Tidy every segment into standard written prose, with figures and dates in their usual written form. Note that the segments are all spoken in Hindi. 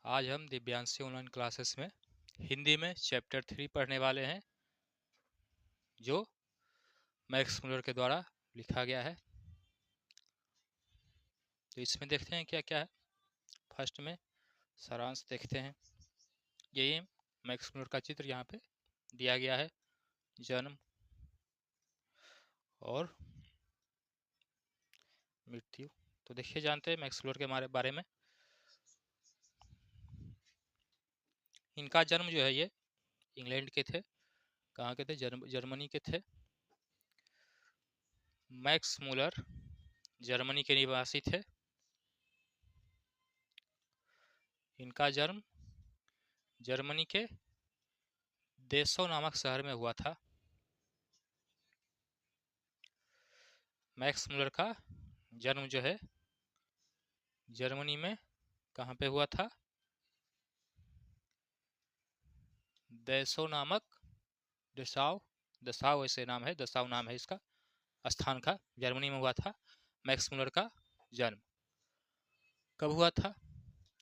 आज हम दिव्यांशी ऑनलाइन क्लासेस में हिंदी में चैप्टर 3 पढ़ने वाले हैं जो मैक्स मुलर के द्वारा लिखा गया है। तो इसमें देखते हैं क्या क्या है। फर्स्ट में सारांश देखते हैं। यही मैक्स मुलर का चित्र यहाँ पे दिया गया है। जन्म और मृत्यु। तो देखिए जानते हैं मैक्स मुलर के बारे में। इनका जन्म जो है ये इंग्लैंड के थे। कहाँ के थे? जर्मनी के थे। मैक्स मुलर जर्मनी के निवासी थे। इनका जन्म जर्मनी के देसो नामक शहर में हुआ था। मैक्स मुलर का जन्म जो है जर्मनी में कहाँ पे हुआ था? देसो नामक दसाव दसाव ऐसे नाम है, दसाव नाम है इसका स्थान का। जर्मनी में हुआ था मैक्स मुलर का जन्म। कब हुआ था?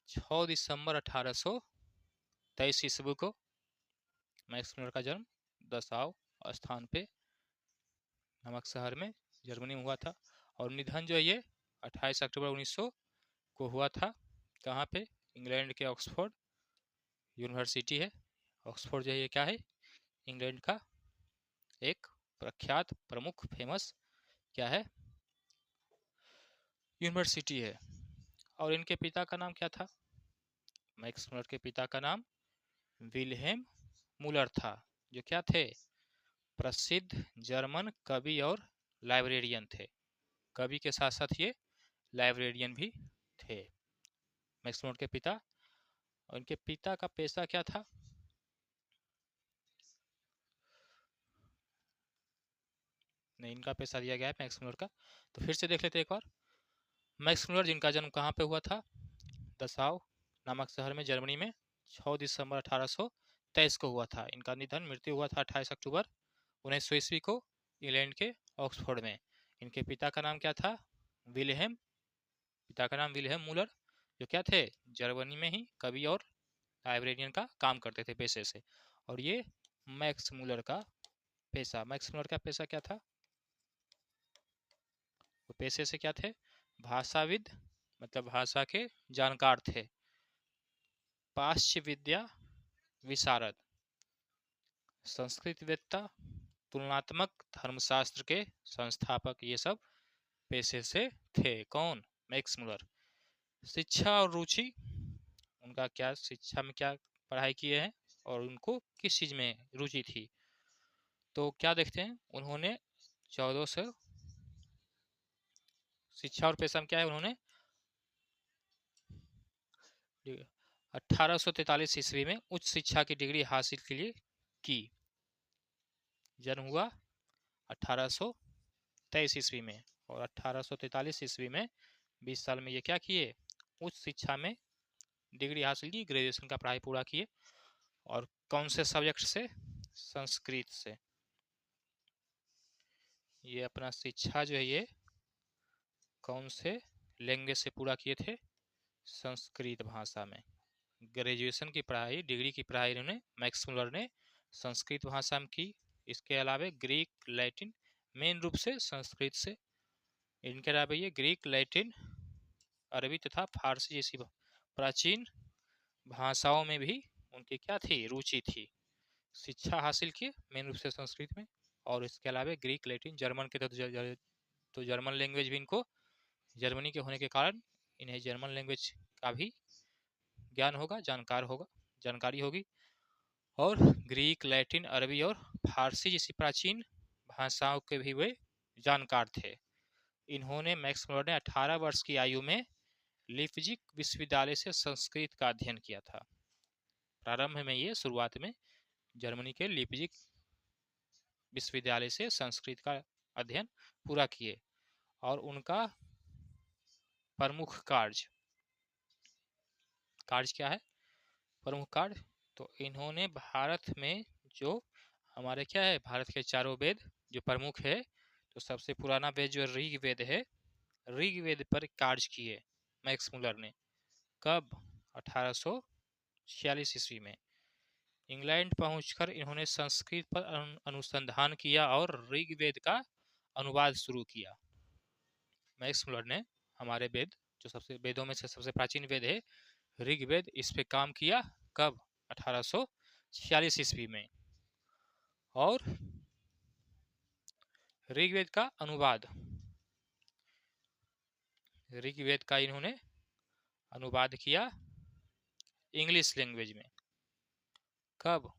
6 दिसंबर 1823 ईस्वी को मैक्स मुलर का जन्म दसाव स्थान पे नामक शहर में जर्मनी में हुआ था। और निधन जो है ये 28 अक्टूबर 1900 को हुआ था। कहाँ पे? इंग्लैंड के ऑक्सफोर्ड यूनिवर्सिटी है। ऑक्सफोर्ड जो है ये क्या है? इंग्लैंड का एक प्रख्यात प्रमुख फेमस क्या है? यूनिवर्सिटी है। और इनके पिता का नाम क्या था? मैक्स मुलर के पिता का नाम विल्हेम मुलर था, जो क्या थे? प्रसिद्ध जर्मन कवि और लाइब्रेरियन थे। कवि के साथ साथ ये लाइब्रेरियन भी थे मैक्स मुलर के पिता। और इनके पिता का पेशा क्या था? नहीं, इनका पेशा दिया गया है मैक्स मुलर का। तो फिर से देख लेते एक और। मैक्स मुलर जिनका जन्म कहाँ पे हुआ था? दसाव नामक शहर में जर्मनी में 6 दिसंबर 1823 को हुआ था। इनका निधन मृत्यु हुआ था 28 अक्टूबर 1900 ईस्वी को इंग्लैंड के ऑक्सफोर्ड में। इनके पिता का नाम क्या था? विल्हेम। पिता का नाम विल्हेम मुलर, जो क्या थे? जर्मनी में ही कवि और लाइब्रेरियन का काम करते थे पेशे से। और ये मैक्स मुलर का पेशा, मैक्स मुलर का पेशा क्या था? वो पेशे से क्या थे? भाषाविद, मतलब भाषा के जानकार थे। पाश्चात्य विद्या विशारद, संस्कृतवेत्ता, तुलनात्मक धर्मशास्त्र के संस्थापक, ये सब पेशे से थे। कौन? Max Muller. शिक्षा और रुचि, उनका क्या शिक्षा में क्या पढ़ाई किए हैं और उनको किस चीज में रुचि थी? तो क्या देखते हैं, उन्होंने 1400 शिक्षा और पेशा में क्या है? उन्होंने 1843 ईस्वी में उच्च शिक्षा की डिग्री हासिल के लिए की। जन्म हुआ 1823 ईस्वी में और 1843 ईस्वी में 20 साल में ये क्या किए? उच्च शिक्षा में डिग्री हासिल की, ग्रेजुएशन का पढ़ाई पूरा किए। और कौन से सब्जेक्ट से? संस्कृत से। ये अपना शिक्षा जो है ये कौन से लैंग्वेज से पूरा किए थे? संस्कृत भाषा में। ग्रेजुएशन की पढ़ाई, डिग्री की पढ़ाई इन्होंने मैक्स मुलर ने संस्कृत भाषा में की। इसके अलावा ग्रीक, लैटिन, मेन रूप से संस्कृत से। इनके अलावा ये ग्रीक, लैटिन, अरबी तथा फारसी जैसी प्राचीन भाषाओं में भी उनकी क्या थी? रुचि थी। शिक्षा हासिल की मेन रूप से संस्कृत में। और इसके अलावा ग्रीक, लैटिन, जर्मन के तो जर्मन लैंग्वेज भी इनको, जर्मनी के होने के कारण इन्हें जर्मन लैंग्वेज का भी ज्ञान होगा, जानकारी होगी। और ग्रीक, लैटिन, अरबी और फारसी जैसी प्राचीन भाषाओं के भी वे जानकार थे। इन्होंने मैक्स मुलर ने 18 वर्ष की आयु में लिप्जिग विश्वविद्यालय से संस्कृत का अध्ययन किया था। प्रारंभ में ये शुरुआत में जर्मनी के लिप्जिग विश्वविद्यालय से संस्कृत का अध्ययन पूरा किए। और उनका प्रमुख कार्य क्या है? प्रमुख कार्य, तो इन्होंने भारत में जो हमारे क्या है, भारत के चारों वेद जो प्रमुख है, तो सबसे पुराना वेद जो ऋग्वेद है, ऋग्वेद पर कार्य किए मैक्स मुलर ने। कब? 1846 ईस्वी में इंग्लैंड पहुंचकर इन्होंने संस्कृत पर अनुसंधान किया और ऋग्वेद का अनुवाद शुरू किया। मैक्स मुलर ने हमारे वेद, जो सबसे वेदों में से सबसे प्राचीन वेद है ऋग्वेद, इस पे काम किया। कब? 1846 ईस्वी में। और ऋग्वेद का अनुवाद, ऋग्वेद का इन्होंने अनुवाद किया इंग्लिश लैंग्वेज में। कब?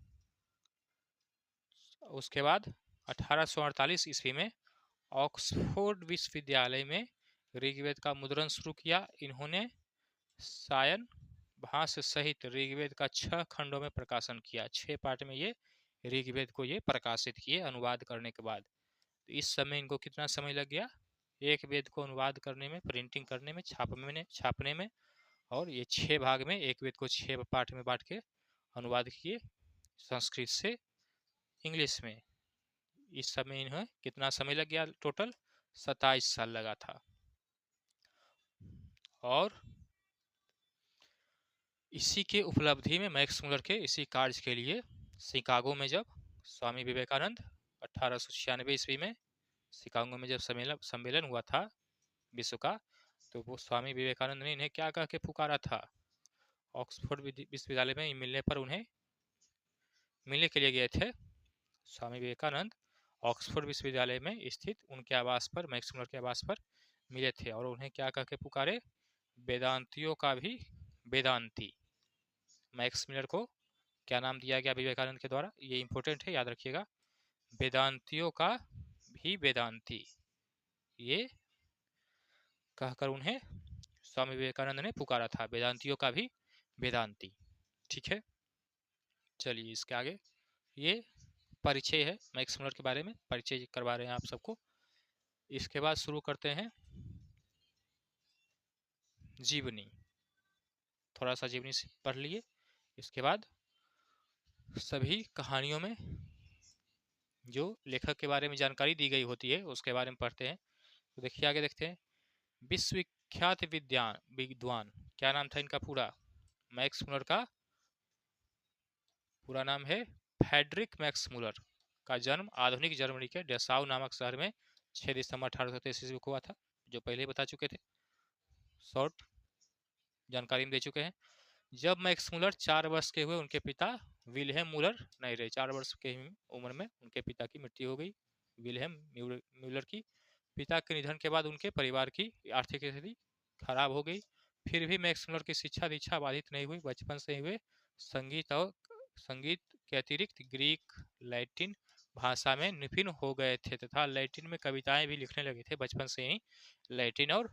उसके बाद 1848 ईस्वी में ऑक्सफोर्ड विश्वविद्यालय में ऋग्वेद का मुद्रण शुरू किया इन्होंने। सायन भाष्य सहित ऋग्वेद का 6 खंडों में प्रकाशन किया। 6 पार्ट में ये ऋग्वेद को ये प्रकाशित किए अनुवाद करने के बाद। तो इस समय इनको कितना समय लग गया? एक वेद को अनुवाद करने में, प्रिंटिंग करने में, छापने में, और ये 6 भाग में एक वेद को 6 पार्ट में बांट के अनुवाद किए संस्कृत से इंग्लिश में। इस समय इन्हें कितना समय लग गया? टोटल 27 साल लगा था। और इसी के उपलब्धि में मैक्स मुलर के इसी कार्य के लिए शिकागो में जब स्वामी विवेकानंद 1896 ईस्वी में शिकागो में जब सम्मेलन हुआ था विश्व का, तो वो स्वामी विवेकानंद ने इन्हें क्या कह के पुकारा था? ऑक्सफोर्ड विश्वविद्यालय में मिलने पर उन्हें मिलने के लिए गए थे स्वामी विवेकानंद। ऑक्सफोर्ड विश्वविद्यालय में स्थित उनके आवास पर, मैक्स मुलर के आवास पर मिले थे और उन्हें क्या कह के पुकारे? वेदांतियों का भी वेदांती। मैक्स मुलर को क्या नाम दिया गया विवेकानंद के द्वारा? ये इंपॉर्टेंट है, याद रखिएगा। वेदांतियों का भी वेदांती, ये कहकर उन्हें स्वामी विवेकानंद ने पुकारा था, वेदांतियों का भी वेदांती। ठीक है, चलिए इसके आगे ये परिचय है मैक्स मुलर के बारे में, परिचय करवा रहे हैं आप सबको। इसके बाद शुरू करते हैं जीवनी। थोड़ा सा जीवनी से पढ़ लिए, इसके बाद सभी कहानियों में जो लेखक के बारे में जानकारी दी गई होती है उसके बारे में पढ़ते हैं। तो देखिए आगे देखते हैं। विश्वविख्यात विद्वान, क्या नाम था इनका पूरा? मैक्स मुलर का पूरा नाम है फ्रेडरिक मैक्स मुलर। का जन्म आधुनिक जर्मनी के डेसाउ नामक शहर में 6 दिसंबर 1833 ईस्वी को हुआ था, जो पहले ही बता चुके थे, शॉर्ट जानकारी में दे चुके हैं। जब मैक्स मुलर 4 वर्ष के हुए उनके पिता विल्हेम मुलर नहीं रहे। 4 वर्ष के उम्र में उनके पिता की मृत्यु हो गई, विल्हेम म्यूलर की। पिता के निधन के बाद उनके परिवार की आर्थिक स्थिति खराब हो गई। फिर भी मैक्स मुलर की शिक्षा दीक्षा बाधित नहीं हुई। बचपन से ही वे संगीत के अतिरिक्त ग्रीक, लैटिन भाषा में निपुण हो गए थे तथा लैटिन में कविताएं भी लिखने लगे थे। बचपन से ही लैटिन और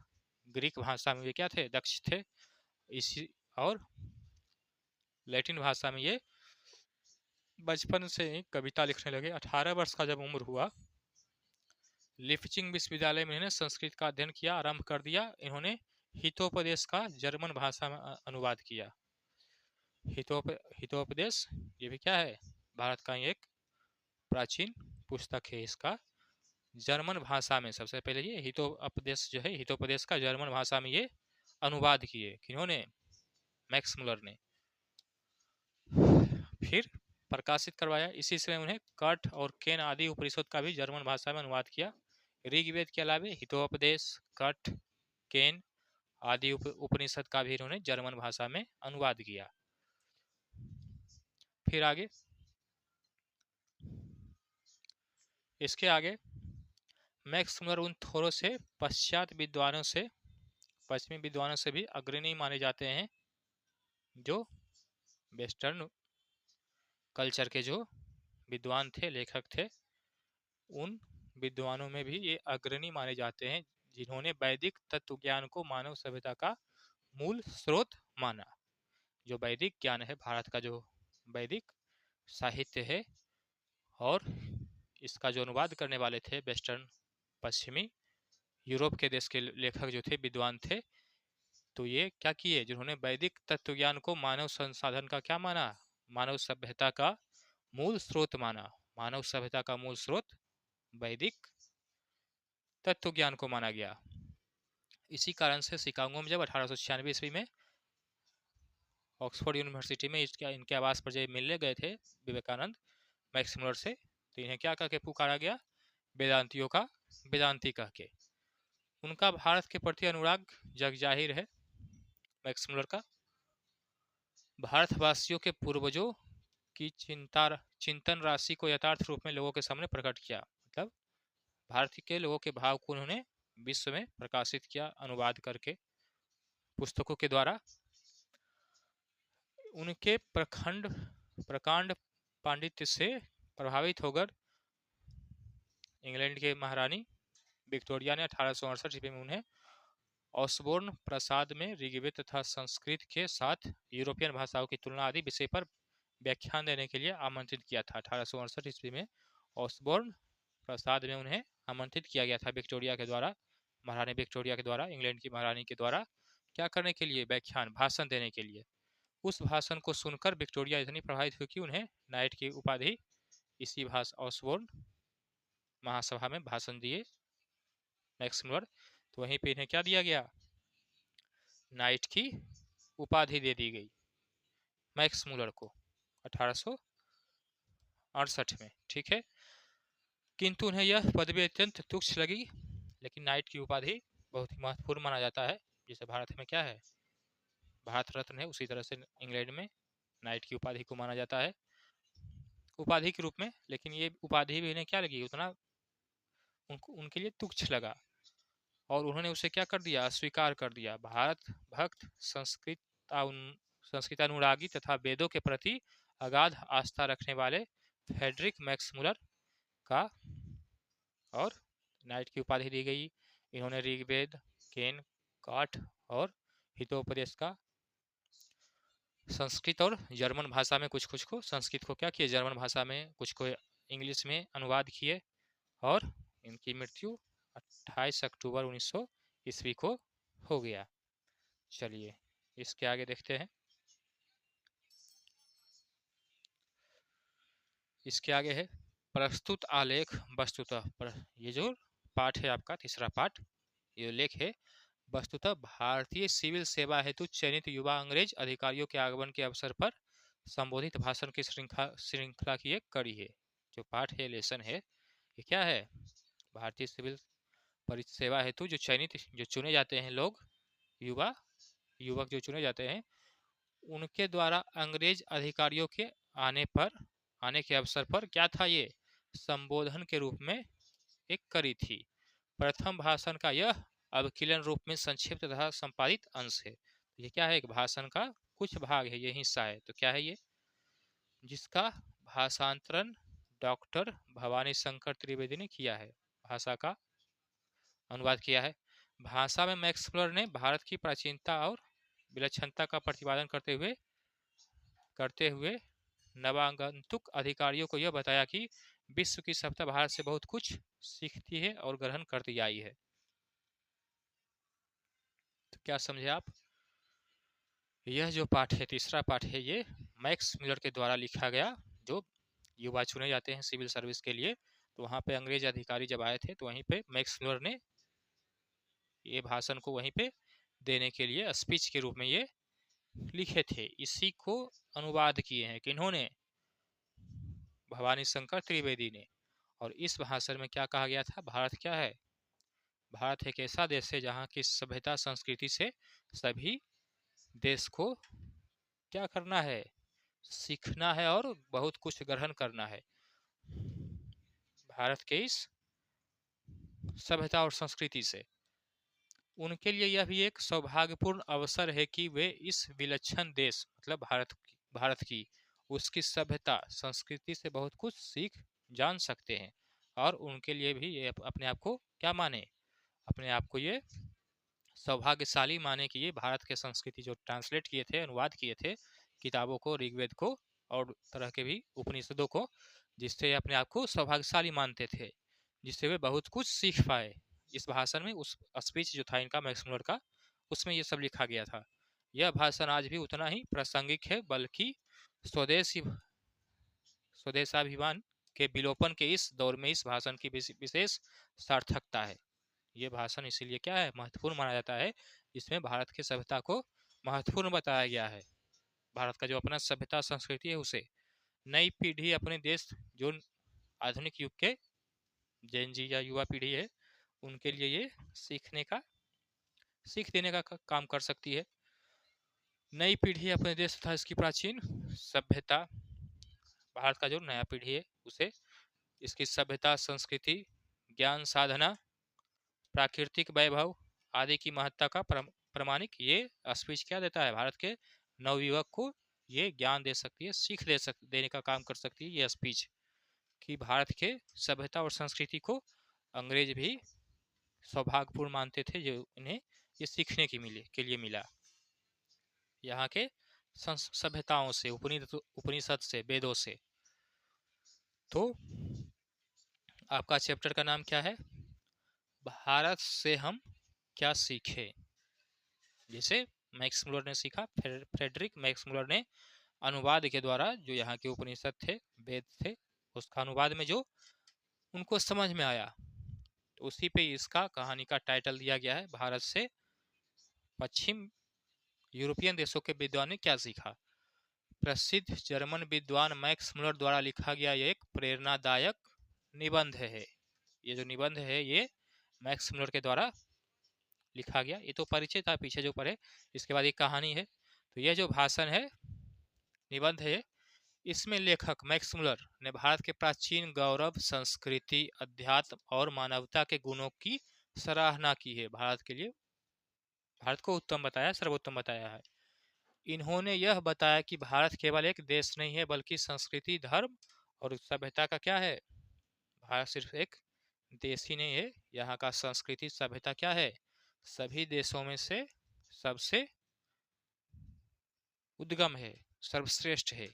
ग्रीक भाषा में वे क्या थे? दक्ष थे। इसी और लैटिन भाषा में ये बचपन से ही कविता लिखने लगे। 18 वर्ष का जब उम्र हुआ, लिप्जिग विश्वविद्यालय में इन्होंने संस्कृत का अध्ययन किया आरंभ कर दिया। इन्होंने हितोपदेश का जर्मन भाषा में अनुवाद किया। हितोपदेश ये भी क्या है? भारत का एक प्राचीन पुस्तक है। इसका जर्मन भाषा में सबसे पहले ये हितोपदेश जो है, हितोपदेश का जर्मन भाषा में ये अनुवाद किए। किन्होंने? मैक्स मुलर ने। फिर प्रकाशित करवाया। इसी समय उन्हें कठ और केन आदि उपनिषद का भी जर्मन भाषा में अनुवाद किया। ऋग्वेद के अलावे हितोपदेश, कठ, केन आदि उपनिषद का भी इन्होंने जर्मन भाषा में अनुवाद किया। फिर आगे इसके आगे मैक्स मुलर उन थोड़ों से पश्चिमी विद्वानों से भी अग्रणी माने जाते हैं जो वेस्टर्न कल्चर के जो विद्वान थे, लेखक थे, उन विद्वानों में भी ये अग्रणी माने जाते हैं जिन्होंने वैदिक तत्व ज्ञान को मानव सभ्यता का मूल स्रोत माना। जो वैदिक ज्ञान है, भारत का जो वैदिक साहित्य है, और इसका जो अनुवाद करने वाले थे वेस्टर्न, पश्चिमी यूरोप के देश के लेखक जो थे, विद्वान थे, तो ये क्या किए? जिन्होंने वैदिक तत्व ज्ञान को मानव संसाधन का क्या माना? मानव सभ्यता का मूल स्रोत माना। मानव सभ्यता का मूल स्रोत वैदिक तत्व ज्ञान को माना गया। इसी कारण से शिकागो में जब 1896 ईस्वी में ऑक्सफोर्ड यूनिवर्सिटी में इनके आवास पर जब मिलने गए थे विवेकानंद मैक्स मुलर से, तो इन्हें क्या कह के पुकारा गया? वेदांतियों का वेदांती कह के। उनका भारत के प्रति अनुराग जग जाहिर है मैक्स मुलर का। भारतवासियों के पूर्वजों की चिंतन राशि को यथार्थ रूप में लोगों के सामने प्रकट किया, मतलब भारत के लोगों के भाव को उन्होंने विश्व में प्रकाशित किया अनुवाद करके पुस्तकों के द्वारा। उनके प्रकांड पांडित्य से प्रभावित होकर इंग्लैंड के महारानी विक्टोरिया ने 1868 ईस्वी में उन्हें ऑसबोर्न प्रासाद में ऋग्वेद तथा संस्कृत के साथ यूरोपियन भाषाओं की तुलना आदि विषय पर व्याख्यान देने के लिए आमंत्रित किया था। 1868 ईस्वी में ऑसबोर्न प्रासाद में उन्हें आमंत्रित किया गया था विक्टोरिया के द्वारा, महारानी विक्टोरिया के द्वारा, इंग्लैंड की महारानी के द्वारा, क्या करने के लिए? व्याख्यान, भाषण देने के लिए। उस भाषण को सुनकर विक्टोरिया इतनी प्रभावित हुई कि उन्हें नाइट की उपाधि इसी ऑसबोर्न महासभा में भाषण दिए मैक्स मुलर, तो वहीं पे इन्हें क्या दिया गया? नाइट की उपाधि दे दी गई मैक्स मुलर को 1868 में, ठीक है। किंतु उन्हें यह पदवी अत्यंत तुच्छ लगी, लेकिन नाइट की उपाधि बहुत ही महत्वपूर्ण माना जाता है। जैसे भारत में क्या है, भारत रत्न है, उसी तरह से इंग्लैंड में नाइट की उपाधि को माना जाता है उपाधि के रूप में। लेकिन ये उपाधि भी इन्हें क्या लगी, उतना उनके लिए तुच्छ लगा और उन्होंने उसे क्या कर दिया? अस्वीकार कर दिया। भारत भक्त, संस्कृतानुरागी तथा वेदों के प्रति अगाध आस्था रखने वाले फ्रेडरिक मैक्स मुलर का और नाइट की उपाधि दी गई। इन्होंने ऋग्वेद, केन, काठ और हितोपदेश का संस्कृत और जर्मन भाषा में कुछ को, संस्कृत को क्या किए? जर्मन भाषा में, कुछ को इंग्लिश में अनुवाद किए। और इनकी मृत्यु 28 अक्टूबर 1900 ईस्वी को हो गया। चलिए इसके आगे देखते हैं। इसके आगे है प्रस्तुत आलेख वस्तुतः, ये जो पाठ है आपका तीसरा पाठ, ये लेख है वस्तुतः भारतीय सिविल सेवा हेतु चयनित युवा अंग्रेज अधिकारियों के आगमन के अवसर पर संबोधित भाषण की श्रृंखला की एक कड़ी है। जो पाठ है, लेसन है, ये क्या है? भारतीय सिविल सेवा हेतु जो चयनित, जो चुने जाते हैं लोग, युवक जो चुने जाते हैं, उनके द्वारा अंग्रेज अधिकारियों के आने के अवसर पर क्या था? ये संबोधन के रूप में एक कड़ी थी। प्रथम भाषण का यह अवकीलन रूप में संक्षिप्त तथा संपादित अंश है। ये क्या है? एक भाषण का कुछ भाग है, ये हिस्सा है। तो क्या है ये? जिसका भाषांतरण डॉक्टर भवानी शंकर त्रिवेदी ने किया है, भाषा का अनुवाद किया है। भाषा में मैक्स मुलर ने भारत की प्राचीनता और विलक्षणता का प्रतिपादन करते हुए नवागंतुक अधिकारियों को यह बताया कि विश्व की सभ्यता भारत से बहुत कुछ सीखती है और ग्रहण करती आई है। तो क्या समझे आप? यह जो पाठ है, तीसरा पाठ है, ये मैक्स मुलर के द्वारा लिखा गया। जो युवा चुने जाते हैं सिविल सर्विस के लिए, तो वहाँ पे अंग्रेज अधिकारी जब आए थे, तो वहीं पे मैक्स मुलर ने ये भाषण को वहीं पे देने के लिए स्पीच के रूप में ये लिखे थे। इसी को अनुवाद किए हैं किन्होंने? भवानी शंकर त्रिवेदी ने। और इस भाषण में क्या कहा गया था? भारत क्या है? भारत एक ऐसा देश है जहाँ की सभ्यता संस्कृति से सभी देश को क्या करना है? सीखना है और बहुत कुछ ग्रहण करना है। भारत के इस सभ्यता और संस्कृति से उनके लिए यह भी एक सौभाग्यपूर्ण अवसर है कि वे इस विलक्षण देश, मतलब भारत की उसकी सभ्यता संस्कृति से बहुत कुछ सीख जान सकते हैं। और उनके लिए भी ये अपने आप को क्या माने? अपने आप को ये सौभाग्यशाली माने कि ये भारत के संस्कृति जो ट्रांसलेट किए थे, अनुवाद किए थे किताबों को, ऋग्वेद को और तरह के भी उपनिषदों को, जिससे अपने आप को सौभाग्यशाली मानते थे, जिससे वे बहुत कुछ सीख पाए। इस भाषण में, उस स्पीच जो था इनका मैक्स मुलर का, उसमें ये सब लिखा गया था। यह भाषण आज भी उतना ही प्रासंगिक है, बल्कि स्वदेशाभिमान के विलोपन के इस दौर में इस भाषण की विशेष सार्थकता है। ये भाषण इसीलिए क्या है? महत्वपूर्ण माना जाता है। इसमें भारत की सभ्यता को महत्वपूर्ण बताया गया है। भारत का जो अपना सभ्यता संस्कृति है उसे। नई पीढ़ी अपने देश, जो आधुनिक युग के जेन जी या युवा पीढ़ी है, उनके लिए ये सीख देने का काम कर सकती है। नई पीढ़ी अपने देश तथा इसकी प्राचीन सभ्यता, भारत का जो नया पीढ़ी है उसे इसकी सभ्यता, संस्कृति, ज्ञान साधना, प्राकृतिक वैभव आदि की महत्ता का प्रमाणिक ये स्पीच क्या देता है, भारत के नवयुवक को ये ज्ञान दे सकती है, सीख देने का काम कर सकती है ये स्पीच, कि भारत के सभ्यता और संस्कृति को अंग्रेज भी सौभाग्यपूर्ण मानते थे जो इन्हें ये सीखने के लिए मिला, यहाँ के सभ्यताओं से, उपनिषद से, वेदों से। तो आपका चैप्टर का नाम क्या है? भारत से हम क्या सीखे। जैसे मैक्स मुलर ने सीखा, फ्रेडरिक मैक्स मुलर ने अनुवाद के द्वारा जो यहाँ के उपनिषद थे, वेद थे, उसका अनुवाद में जो उनको समझ में आया, तो उसी पे इसका कहानी का टाइटल दिया गया है, भारत से पश्चिम यूरोपियन देशों के विद्वान ने क्या सीखा। प्रसिद्ध जर्मन विद्वान मैक्स मुलर द्वारा लिखा गया ये एक प्रेरणादायक निबंध है। ये जो निबंध है ये मैक्स मुलर के द्वारा लिखा गया, ये तो परिचय था पीछे जो पढ़े, इसके बाद एक कहानी है। तो यह जो भाषण है, निबंध है, इसमें लेखक मैक्स मुलर ने भारत के प्राचीन गौरव, संस्कृति, अध्यात्म और मानवता के गुणों की सराहना की है। भारत के लिए, भारत को उत्तम बताया, सर्वोत्तम बताया है। इन्होंने यह बताया कि भारत केवल एक देश नहीं है, बल्कि संस्कृति, धर्म और सभ्यता का क्या है। भारत सिर्फ एक देश ही नहीं है, यहाँ का संस्कृति, सभ्यता क्या है, सभी देशों में से सबसे उद्गम है, सर्वश्रेष्ठ है।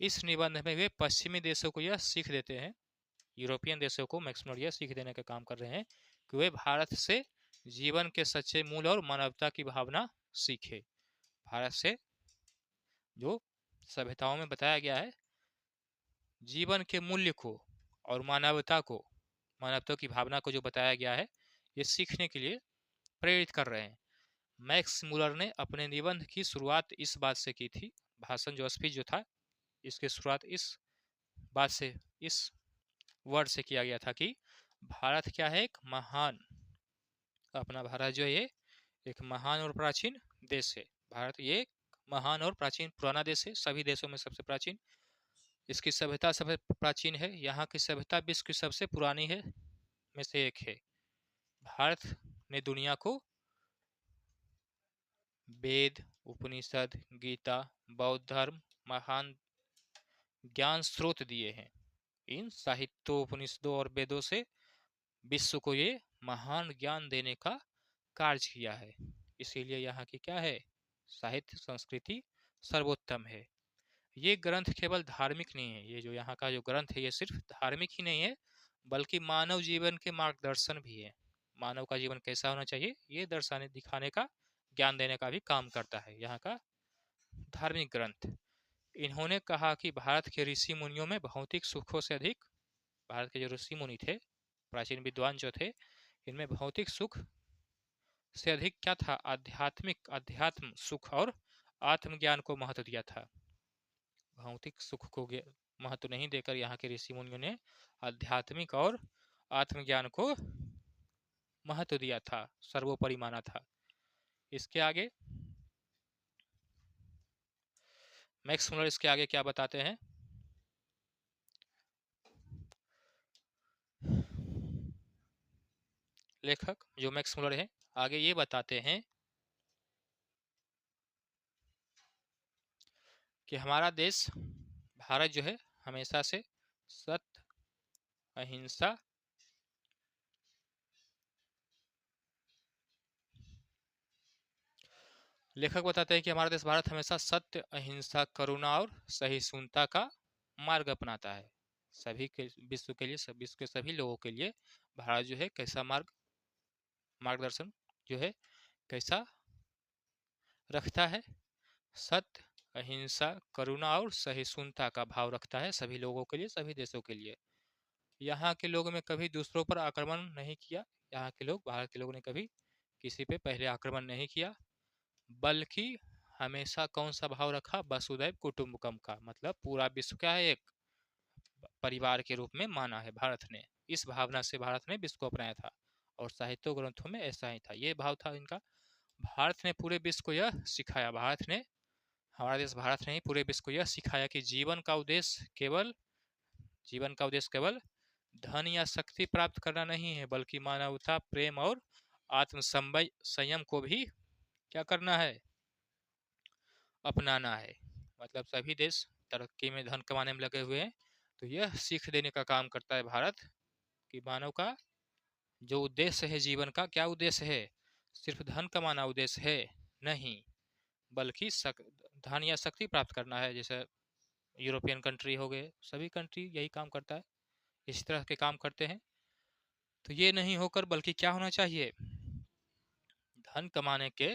इस निबंध में वे पश्चिमी देशों को यह सीख देते हैं, यूरोपियन देशों को मैक्स मुलर यह सीख देने का काम कर रहे हैं कि वे भारत से जीवन के सच्चे मूल और मानवता की भावना सीखे। भारत से जो सभ्यताओं में बताया गया है, जीवन के मूल्य को और मानवता की भावना को जो बताया गया है, ये सीखने के लिए प्रेरित कर रहे हैं। मैक्स मुलर ने अपने निबंध की शुरुआत इस बात से की थी, भाषण जो स्पीच जो था, इसकी शुरुआत इस बात से, इस वर्ड से किया गया था कि भारत क्या है, एक महान, अपना भारत जो है ये एक महान और प्राचीन देश है। भारत ये एक महान और प्राचीन पुराना देश है, सभी देशों में सबसे प्राचीन, इसकी सभ्यता सबसे प्राचीन है, यहाँ की सभ्यता विश्व की सबसे पुरानी है में से एक है। भारत ने दुनिया को वेद, उपनिषद, गीता, बौद्ध धर्म, महान ज्ञान स्रोत दिए हैं। इन साहित्यों, उपनिषदों और वेदों से विश्व को ये महान ज्ञान देने का कार्य किया है। इसीलिए यहाँ की क्या है, साहित्य, संस्कृति सर्वोत्तम है। ये ग्रंथ केवल धार्मिक नहीं है, ये जो यहाँ का जो ग्रंथ है ये सिर्फ धार्मिक ही नहीं है, बल्कि मानव जीवन के मार्गदर्शन भी है। मानव का जीवन कैसा होना चाहिए ये दर्शाने, दिखाने का, ज्ञान देने का भी काम करता है यहाँ का धार्मिक ग्रंथ। इन्होंने कहा कि भारत के ऋषि मुनियों में भौतिक सुखों से अधिक, भारत के जो ऋषि मुनि थे, प्राचीन विद्वान जो थे, इनमें भौतिक सुख से अधिक क्या था, अध्यात्म सुख और आत्मज्ञान को महत्व दिया था। भौतिक सुख को महत्व नहीं देकर यहाँ के ऋषि मुनियों ने आध्यात्मिक और आत्मज्ञान को महत्व दिया था, सर्वोपरि माना था। इसके आगे मैक्स मुलर इसके आगे क्या बताते हैं, लेखक जो मैक्स मुलर है आगे ये बताते हैं कि हमारा देश भारत जो है हमेशा से सत्य, अहिंसा, लेखक बताते हैं कि हमारा देश भारत हमेशा सत्य, अहिंसा, करुणा और सहिष्णुता का मार्ग अपनाता है। सभी के विश्व के लिए, विश्व के सभी लोगों के लिए भारत जो है कैसा मार्गदर्शन जो है कैसा रखता है, सत्य, अहिंसा, करुणा और सहिष्णुता का भाव रखता है सभी लोगों के लिए, सभी देशों के लिए। यहाँ के लोगों में कभी दूसरों पर आक्रमण नहीं किया, यहाँ के लोग, भारत के लोगों ने कभी किसी पे पहले आक्रमण नहीं किया, बल्कि हमेशा कौन सा भाव रखा? वसुधैव कुटुंबकम का, मतलब पूरा विश्व क्या है? एक परिवार के रूप में माना है भारत ने। इस भावना से भारत ने विश्व को अपनाया था और साहित्य ग्रंथों में ऐसा ही था, ये भाव था इनका। भारत ने पूरे विश्व को यह सिखाया, भारत ने, हमारा देश भारत ने ही पूरे विश्व को यह सिखाया कि जीवन का उद्देश्य केवल धन या शक्ति प्राप्त करना नहीं है, बल्कि मानवता, प्रेम और आत्म संयम को भी क्या करना है? अपनाना है। मतलब सभी देश तरक्की में, धन कमाने में लगे हुए हैं, तो यह सीख देने का काम करता है भारत कि मानव का जो उद्देश्य है जीवन का, क्या उद्देश्य है? सिर्फ धन कमाना उद्देश्य है नहीं, बल्कि धन या शक्ति प्राप्त करना है। जैसे यूरोपियन कंट्री हो गए, सभी कंट्री यही काम करता है, इस तरह के काम करते हैं। तो ये नहीं होकर बल्कि क्या होना चाहिए? धन कमाने के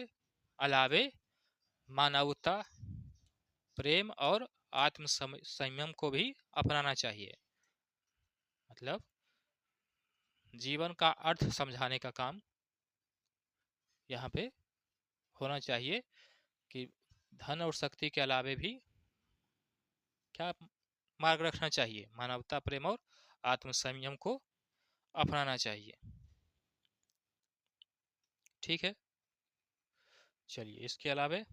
अलावे मानवता, प्रेम और आत्म संयम को भी अपनाना चाहिए। मतलब जीवन का अर्थ समझाने का काम यहाँ पे होना चाहिए कि धन और शक्ति के अलावे भी क्या मार्ग रखना चाहिए? मानवता, प्रेम और आत्म संयम को अपनाना चाहिए। ठीक है, चलिए इसके अलावे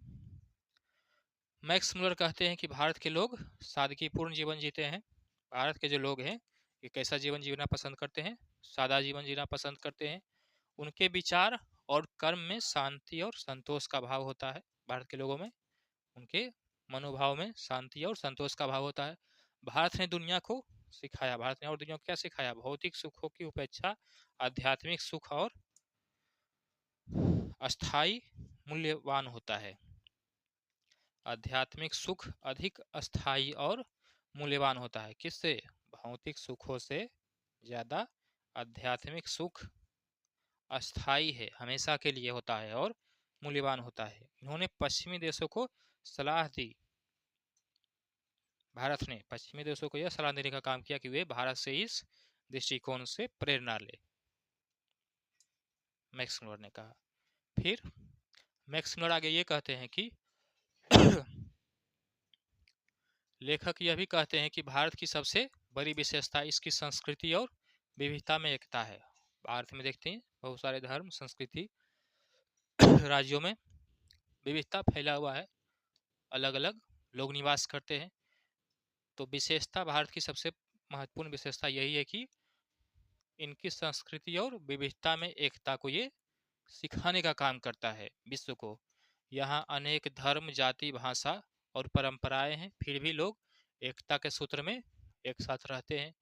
मैक्स मुलर कहते हैं कि भारत के लोग सादगीपूर्ण जीवन जीते हैं। भारत के जो लोग हैं ये कैसा जीवन जीना पसंद करते हैं? सादा जीवन जीना पसंद करते हैं। उनके विचार और कर्म में शांति और संतोष का भाव होता है। भारत के लोगों में, उनके मनोभाव में शांति और संतोष का भाव होता है। भारत ने दुनिया को सिखाया, भारत ने और दुनिया को क्या सिखाया? भौतिक सुखों की उपेक्षा आध्यात्मिक सुख और अस्थाई मूल्यवान होता है। आध्यात्मिक सुख अधिक अस्थाई और मूल्यवान होता है। किससे? भौतिक सुखों से ज्यादा आध्यात्मिक सुख अस्थाई है, हमेशा के लिए होता है और मूल्यवान होता है। इन्होंने पश्चिमी देशों को सलाह दी, भारत ने पश्चिमी देशों को यह सलाह देने का काम किया कि वे भारत से इस दृष्टिकोण से प्रेरणा ले, मैक्स मुलर ने कहा। फिर मैक्स मुलर आगे ये कहते हैं कि लेखक यह भी कहते हैं कि भारत की सबसे बड़ी विशेषता इसकी संस्कृति और विविधता में एकता है। भारत में देखते हैं बहुत सारे धर्म, संस्कृति, राज्यों में विविधता फैला हुआ है, अलग अलग लोग निवास करते हैं। तो विशेषता, भारत की सबसे महत्वपूर्ण विशेषता यही है कि इनकी संस्कृति और विविधता में एकता को ये सिखाने का काम करता है विश्व को। यहाँ अनेक धर्म, जाति, भाषा और परंपराएं हैं, फिर भी लोग एकता के सूत्र में एक साथ रहते हैं।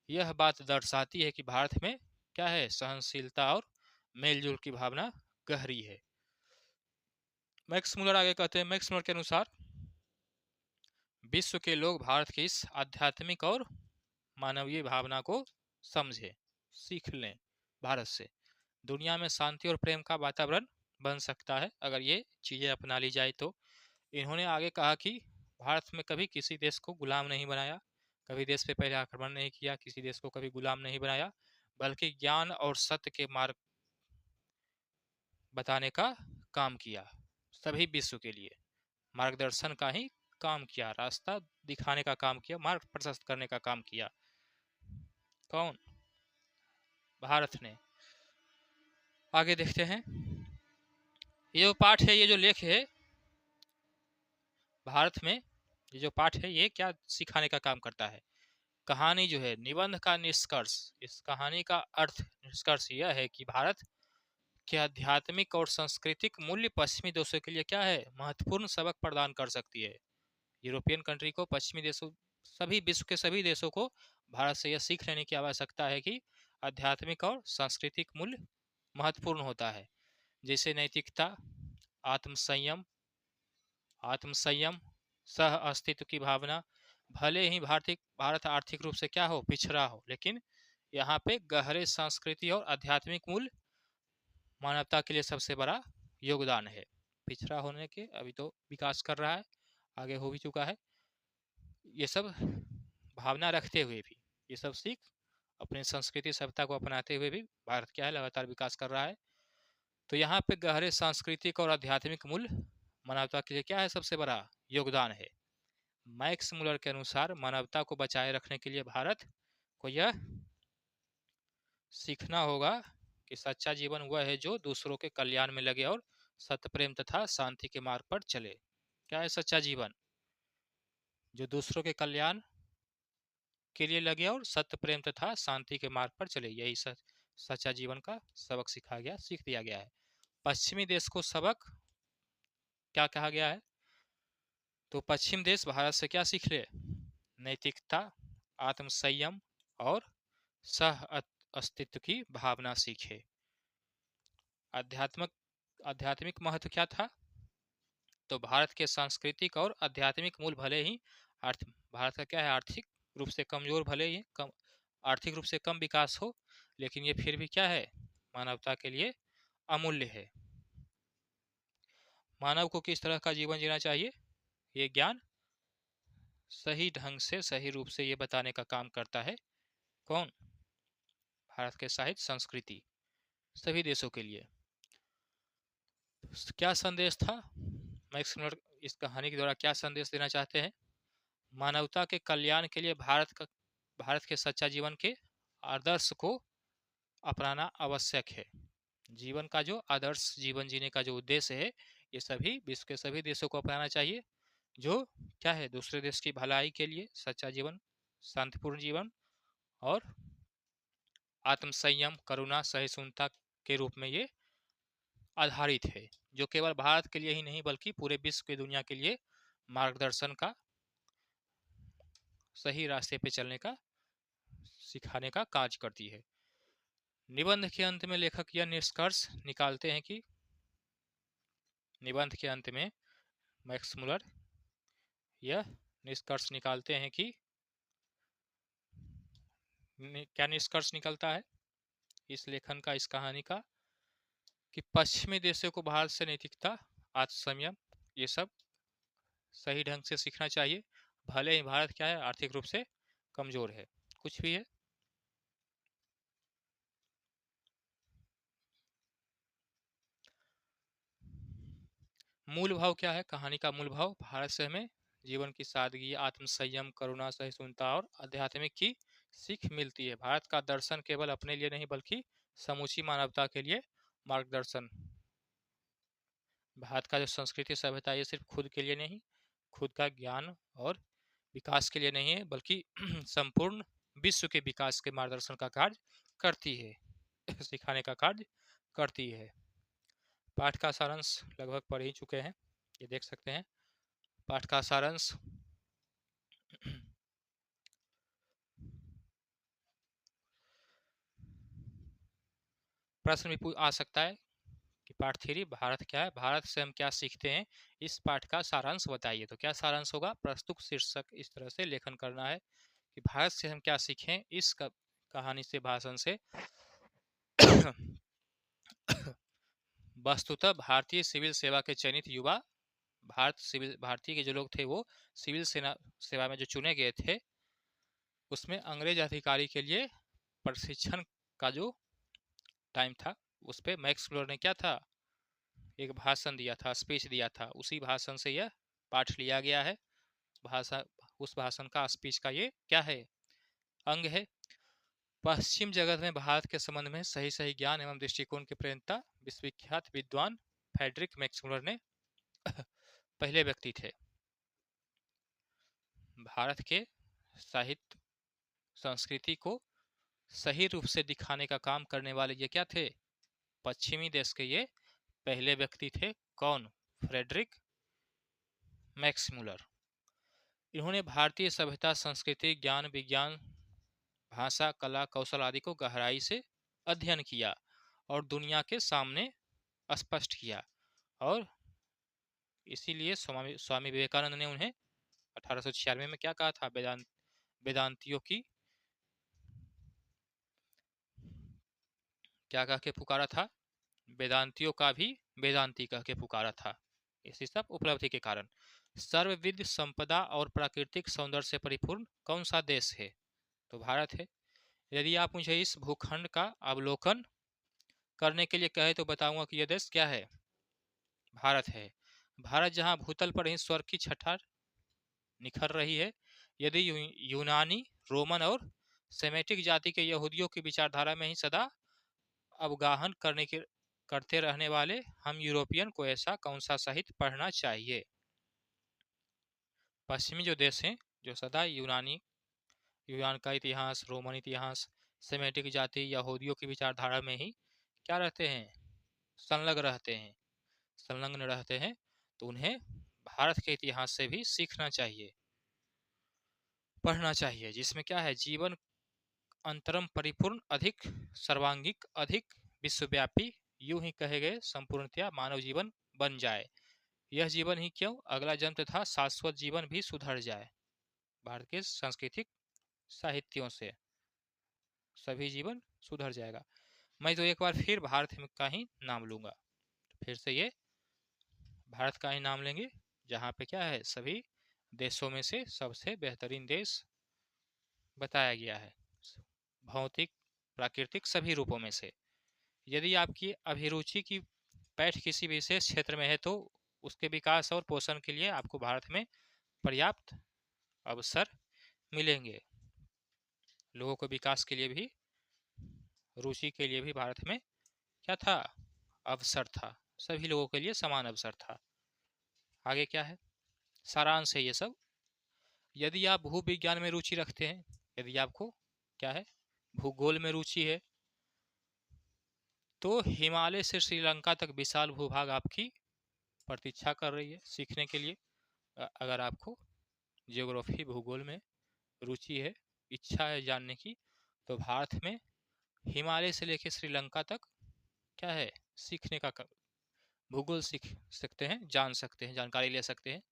यह बात दर्शाती है कि भारत में क्या है? सहनशीलता और मेलजोल की भावना गहरी है। मैक्स मुलर आगे कहते हैं, मैक्स मुलर के अनुसार विश्व के लोग भारत की इस आध्यात्मिक और मानवीय भावना को समझे, सीख लें भारत से। दुनिया में शांति और प्रेम का वातावरण बन सकता है अगर ये चीजें अपना ली जाए तो। इन्होंने आगे कहा कि भारत में कभी किसी देश को गुलाम नहीं बनाया, कभी देश पे पहले आक्रमण नहीं किया, किसी देश को कभी गुलाम नहीं बनाया, बल्कि ज्ञान और सत्य के मार्ग बताने का काम किया। सभी विश्व के लिए मार्गदर्शन का ही काम किया, रास्ता दिखाने का काम किया, मार्ग प्रशस्त करने का काम किया। कौन? भारत ने। आगे देखते हैं, ये जो पाठ है, ये जो लेख है भारत में, ये जो पाठ है ये क्या सिखाने का काम करता है? कहानी जो है, निबंध का निष्कर्ष, इस कहानी का अर्थ, निष्कर्ष यह है कि भारत के आध्यात्मिक और सांस्कृतिक मूल्य पश्चिमी देशों के लिए क्या है? महत्वपूर्ण सबक प्रदान कर सकती है। यूरोपियन कंट्री को, पश्चिमी देशों, सभी विश्व के सभी देशों को भारत से यह सीख लेने की आवश्यकता है कि आध्यात्मिक और सांस्कृतिक मूल्य महत्वपूर्ण होता है, जैसे नैतिकता, आत्मसंयम, सह अस्तित्व की भावना। भले ही भारत आर्थिक रूप से क्या हो? पिछड़ा हो, लेकिन यहाँ पे गहरे सांस्कृतिक और आध्यात्मिक मूल्य मानवता के लिए सबसे बड़ा योगदान है। पिछड़ा होने के अभी तो विकास कर रहा है, आगे हो भी चुका है। ये सब भावना रखते हुए भी, ये सब सीख अपनी संस्कृति सभ्यता को अपनाते हुए भी भारत क्या है? लगातार विकास कर रहा है। तो यहाँ पे गहरे सांस्कृतिक और आध्यात्मिक मूल्य मानवता के लिए क्या है सबसे बड़ा योगदान है। मैक्स मुलर के अनुसार मानवता को बचाए रखने के लिए भारत को यह सीखना होगा कि सच्चा जीवन वह है जो दूसरों के कल्याण में लगे और सत्य प्रेम तथा शांति के मार्ग पर चले। क्या है सच्चा जीवन? जो दूसरों के कल्याण के लिए लगे और सत्य प्रेम तथा शांति के मार्ग पर चले, यही सच्चा जीवन का सबक सीख दिया गया है। पश्चिमी देश को सबक क्या कहा गया है? तो पश्चिम देश भारत से क्या सीख ले? नैतिकता, आत्मसंयम और सह अस्तित्व की भावना सीखे। आध्यात्मिक महत्व क्या था? तो भारत के सांस्कृतिक और आध्यात्मिक मूल भले ही भारत का क्या है, आर्थिक रूप से कमजोर, भले ही कम आर्थिक रूप से कम विकास हो, लेकिन ये फिर भी क्या है, मानवता के लिए अमूल्य है। मानव को किस तरह का जीवन जीना चाहिए, ये ज्ञान सही ढंग से सही रूप से ये बताने का काम करता है कौन? भारत के साहित्य संस्कृति सभी देशों के लिए। क्या संदेश था? मैक्स मुलर इस कहानी के द्वारा क्या संदेश देना चाहते हैं? मानवता के कल्याण के लिए भारत के सच्चा जीवन के आदर्श को अपनाना आवश्यक है। जीवन का जो आदर्श जीवन जीने का जो उद्देश्य है, ये सभी विश्व के सभी देशों को अपनाना चाहिए, जो क्या है, दूसरे देश की भलाई के लिए सच्चा जीवन, शांतिपूर्ण जीवन और आत्मसंयम, करुणा, सहिष्णुता के रूप में ये आधारित है, जो केवल भारत के लिए ही नहीं बल्कि पूरे विश्व की दुनिया के लिए मार्गदर्शन का, सही रास्ते पे चलने का, सिखाने का कार्य करती है। निबंध के अंत में लेखक यह निष्कर्ष निकालते हैं कि निबंध के अंत में मैक्स मुलर यह निष्कर्ष निकालते हैं कि क्या निष्कर्ष निकलता है इस लेखन का, इस कहानी का, कि पश्चिमी देशों को भारत से नैतिकता, आत्मसंयम ये सब सही ढंग से सीखना चाहिए, भले ही भारत क्या है, आर्थिक रूप से कमजोर है, कुछ भी है। मूल भाव क्या है कहानी का? मूल भाव, भारत से हमें जीवन की सादगी, आत्मसंयम, करुणा, सहिष्णुता और आध्यात्मिक की सीख मिलती है। भारत का दर्शन केवल अपने लिए नहीं बल्कि समूची मानवता के लिए मार्गदर्शन। भारत का जो संस्कृति सभ्यता, ये सिर्फ खुद के लिए नहीं, खुद का ज्ञान और विकास के लिए नहीं है, बल्कि संपूर्ण विश्व के विकास के मार्गदर्शन का कार्य करती है, सिखाने का कार्य करती है। पाठ का सारांश लगभग पढ़ ही चुके हैं, ये देख सकते हैं पाठ का सारांश। प्रश्न भी आ सकता है कि पार्ट 3 भारत क्या है, भारत से हम क्या सीखते हैं, इस पाठ का सारांश बताइए। तो क्या सारांश होगा? प्रस्तुत शीर्षक इस तरह से लेखन करना है कि भारत से हम क्या सीखें, इस कहानी से, भाषण से। वस्तुतः भारतीय सिविल सेवा के चयनित युवा, भारतीय के जो लोग थे वो सिविल सेवा में जो चुने गए थे, उसमें अंग्रेज अधिकारी के लिए प्रशिक्षण का जो टाइम था, उस पर मैक्स मुलर ने क्या था, एक भाषण दिया था, स्पीच दिया था। उसी भाषण से यह पाठ लिया गया है। उस भाषण का, स्पीच का ये क्या है, अंग है। पश्चिम जगत में भारत के संबंध में सही ज्ञान एवं दृष्टिकोण के प्रेरणा विश्वविख्यात विद्वान फ्रेडरिक मैक्स मुलर ने पहले व्यक्ति थे। भारत के साहित्य संस्कृति को सही रूप से दिखाने का काम करने वाले ये क्या थे, पश्चिमी देश के ये पहले व्यक्ति थे। कौन? Friedrich Max Muller. इन्होंने भारतीय सभ्यता, संस्कृति, ज्ञान, विज्ञान, भाषा, कला, कौशल आदि को गहराई से अध्ययन किया और दुनिया के सामने स्पष्ट किया, और इसीलिए स्वामी विवेकानंद ने उन्हें 1896 में क्या कहा था, वेदांतियों की क्या कह के पुकारा था, वेदांतियों का भी वेदांती कह के पुकारा था। इसी सब उपलब्धि के कारण सर्वविध संपदा और प्राकृतिक सौंदर्य से परिपूर्ण कौन सा देश है? तो भारत है। यदि आप मुझे इस भूखंड का अवलोकन करने के लिए कहे तो बताऊंगा कि यह देश क्या है, भारत है। भारत जहां भूतल पर ही स्वर्ग की छठा निखर रही है, यदि यूनानी, रोमन और सेमेटिक जाति के यहूदियों की विचारधारा में ही सदा अवगाहन करते रहने वाले हम यूरोपियन को ऐसा कौन सा साहित्य पढ़ना चाहिए? पश्चिमी जो देश हैं, जो सदा यूनान का इतिहास, रोमन इतिहास, सेमेटिक जाति, यहूदियों की विचारधारा में ही क्या रहते हैं, संलग्न रहते हैं, तो उन्हें भारत के इतिहास से भी सीखना चाहिए, पढ़ना चाहिए, जिसमें क्या है, जीवन अंतरम परिपूर्ण, अधिक सर्वांगिक, अधिक विश्वव्यापी, यूं ही कहे गए संपूर्णतया मानव जीवन बन जाए। यह जीवन ही क्यों, अगला जन्म तथा शाश्वत जीवन भी सुधर जाए। भारत के सांस्कृतिक साहित्यों से सभी जीवन सुधर जाएगा। मैं तो एक बार फिर भारत का ही नाम लूंगा, फिर से ये भारत का ही नाम लेंगे, जहाँ पे क्या है, सभी देशों में से सबसे बेहतरीन देश बताया गया है, भौतिक, प्राकृतिक सभी रूपों में से। यदि आपकी अभिरुचि की पैठ किसी विशेष क्षेत्र में है, तो उसके विकास और पोषण के लिए आपको भारत में पर्याप्त अवसर मिलेंगे। लोगों को विकास के लिए भी, रुचि के लिए भी भारत में क्या था, अवसर था, सभी लोगों के लिए समान अवसर था। आगे क्या है, सारांश है ये सब। यदि आप भूविज्ञान में रुचि रखते हैं, यदि आपको क्या है, भूगोल में रुचि है, तो हिमालय से श्रीलंका तक विशाल भूभाग आपकी प्रतीक्षा कर रही है सीखने के लिए। अगर आपको जियोग्राफी, भूगोल में रुचि है, इच्छा है जानने की, तो भारत में हिमालय से लेकर श्रीलंका तक क्या है, सीखने का भूगोल सीख सकते हैं, जान सकते हैं, जानकारी ले सकते हैं।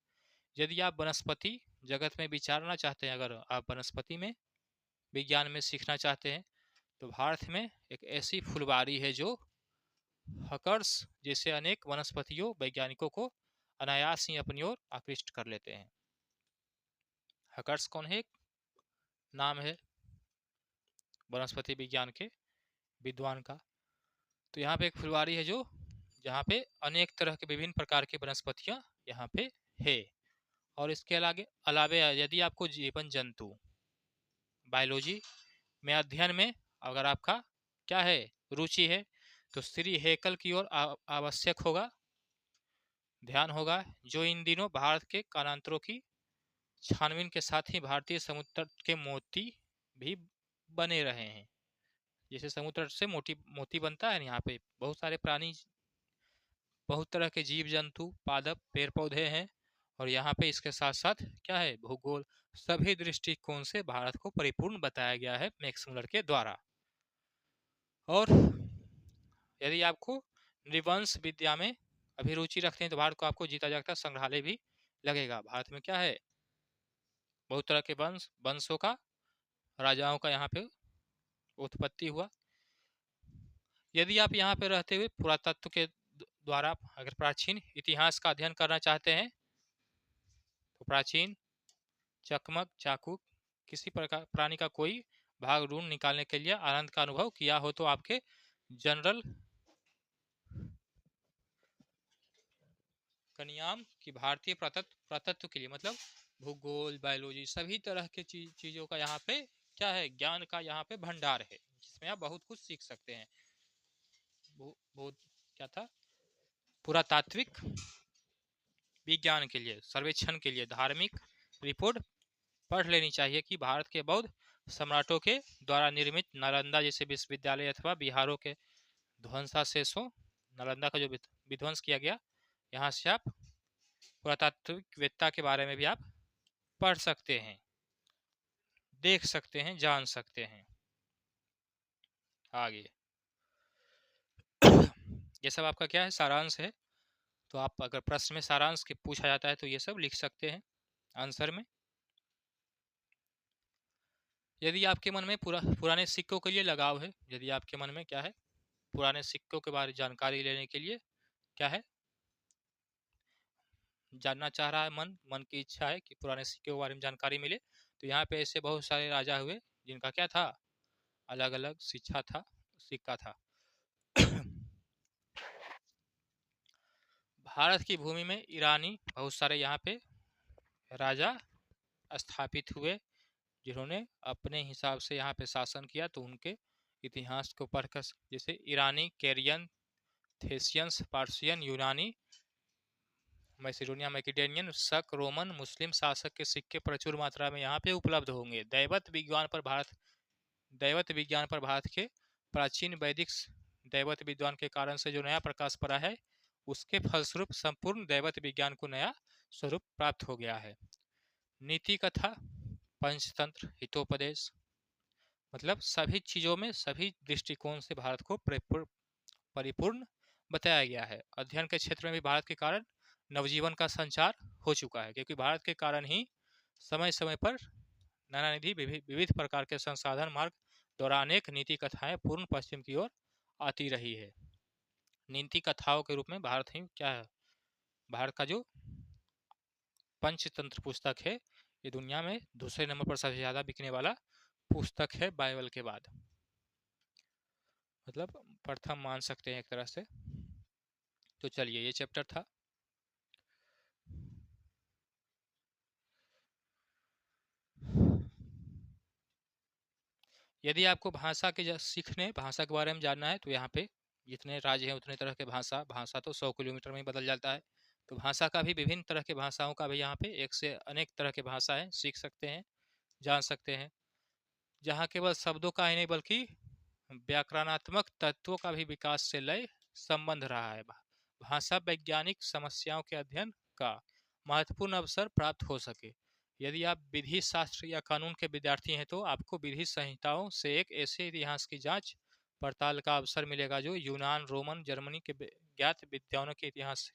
यदि आप वनस्पति जगत में विचारना चाहते हैं, अगर आप वनस्पति में विज्ञान में सीखना चाहते हैं, तो भारत में एक ऐसी फुलवारी है जो हकर्स जैसे अनेक वनस्पतियों वैज्ञानिकों को अनायास ही अपनी ओर आकृष्ट कर लेते हैं। हकर्स कौन है, एक नाम है वनस्पति विज्ञान के विद्वान का। तो यहाँ पे एक फुलवारी है जो, जहाँ पे अनेक तरह के विभिन्न प्रकार की वनस्पतियाँ यहाँ पे है। और इसके अलावे यदि आपको जीवन जंतु बायोलॉजी में अध्ययन में अगर आपका क्या है, रुचि है, तो श्री हैकल की ओर आवश्यक होगा, ध्यान होगा, जो इन दिनों भारत के कालांतरों की छानबीन के साथ ही भारतीय समुद्र तट के मोती भी बने रहे हैं। जैसे समुद्र तट से मोती बनता है, यहाँ पे बहुत सारे प्राणी, बहुत तरह के जीव जंतु, पादप, पेड़ पौधे हैं, और यहाँ पे इसके साथ साथ क्या है, भूगोल, सभी दृष्टिकोण से भारत को परिपूर्ण बताया गया है मैक्स मुलर के द्वारा। और यदि आपको नृवंश विद्या में अभिरुचि रखते हैं, तो भारत को आपको जीता जागता संग्रहालय भी लगेगा। भारत में क्या है, बहुत तरह के वंशों का, राजाओं का यहाँ पे उत्पत्ति हुआ। यदि आप यहाँ पे रहते हुए पुरातत्व के द्वारा अगर प्राचीन इतिहास का अध्ययन करना चाहते हैं, तो प्राचीन चकमक, चाकू, किसी प्रकार प्राणी का कोई भाग ढूंढ निकालने के लिए आनंद का अनुभव किया हो, तो आपके जनरल कनियाम की भारतीय पुरातत्व के लिए, मतलब भूगोल, बायोलॉजी, सभी तरह के चीजों का यहाँ पे क्या है, ज्ञान का यहाँ पे भंडार है, जिसमें आप बहुत कुछ सीख सकते हैं। बहुत क्या था, पुरातात्विक विज्ञान के लिए, सर्वेक्षण के लिए धार्मिक रिपोर्ट पढ़ लेनी चाहिए कि भारत के बौद्ध सम्राटों के द्वारा निर्मित नालंदा जैसे विश्वविद्यालय अथवा बिहारों के ध्वंसावशेषों, नालंदा का जो विध्वंस किया गया, यहाँ से आप पुरातात्विकवेत्ता के बारे में भी आप पढ़ सकते हैं, देख सकते हैं, जान सकते हैं। आगे ये सब आपका क्या है, सारांश है। तो आप अगर प्रश्न में सारांश के पूछा जाता है, तो ये सब लिख सकते हैं आंसर में। यदि आपके मन में पुराने सिक्कों के लिए लगाव है, यदि आपके मन में क्या है, पुराने सिक्कों के बारे में जानकारी लेने के लिए क्या है, जानना चाह रहा है, मन की इच्छा है कि पुराने सिक्कों के बारे में जानकारी मिले, तो यहाँ पे ऐसे बहुत सारे राजा हुए जिनका क्या था, अलग अलग शिक्षा था, सिक्का था। भारत की भूमि में ईरानी बहुत सारे यहाँ पे राजा स्थापित हुए जिन्होंने अपने हिसाब से यहाँ पे शासन किया। तो उनके इतिहास को पढ़कर, जैसे ईरानी, कैरियन, थेसियंस, पार्सियन, यूनानी, मैसिडोनिया, मैकेडोनियन, शक, रोमन, मुस्लिम शासक के सिक्के प्रचुर मात्रा में यहाँ पे उपलब्ध होंगे। दैवत विज्ञान पर भारत के प्राचीन वैदिक दैवत विद्वान के कारण से जो नया प्रकाश पड़ा है, उसके फलस्वरूप संपूर्ण दैवत विज्ञान को नया स्वरूप प्राप्त हो गया है। नीति कथा, पंचतंत्र, हितोपदेश, मतलब सभी चीजों में, सभी दृष्टिकोण से भारत को परिपूर्ण बताया गया है। अध्ययन के क्षेत्र में भी भारत के कारण नवजीवन का संचार हो चुका है, क्योंकि भारत के कारण ही समय समय पर नाना निधि विविध प्रकार के संसाधन मार्ग द्वारा अनेक नीति कथाएं पूर्ण पश्चिम की ओर आती रही है। नीति कथाओं के रूप में भारत ही क्या है, भारत का जो पंचतंत्र पुस्तक है, ये दुनिया में दूसरे नंबर पर सबसे ज्यादा बिकने वाला पुस्तक है बाइबल के बाद, मतलब प्रथम मान सकते हैं एक तरह से। तो चलिए, ये चैप्टर था। यदि आपको भाषा के सीखने, भाषा के बारे में जानना है, तो यहाँ पे जितने राज्य हैं उतने तरह के भाषा तो 100 किलोमीटर में ही बदल जाता है। तो भाषा का भी, विभिन्न तरह के भाषाओं का भी यहाँ पे एक से अनेक तरह के भाषाएं सीख सकते हैं, जान सकते हैं, जहाँ केवल शब्दों का ही नहीं बल्कि व्याकरणात्मक तत्वों का भी विकास से लय संबंध रहा है। भाषा वैज्ञानिक समस्याओं के अध्ययन का महत्वपूर्ण अवसर प्राप्त हो सके। यदि आप विधि शास्त्र या कानून के विद्यार्थी हैं, तो आपको विधि संहिताओं से एक ऐसे इतिहास की जांच पड़ताल का अवसर मिलेगा जो यूनान, रोमन, जर्मनी के ज्ञात विद्वानों के इतिहास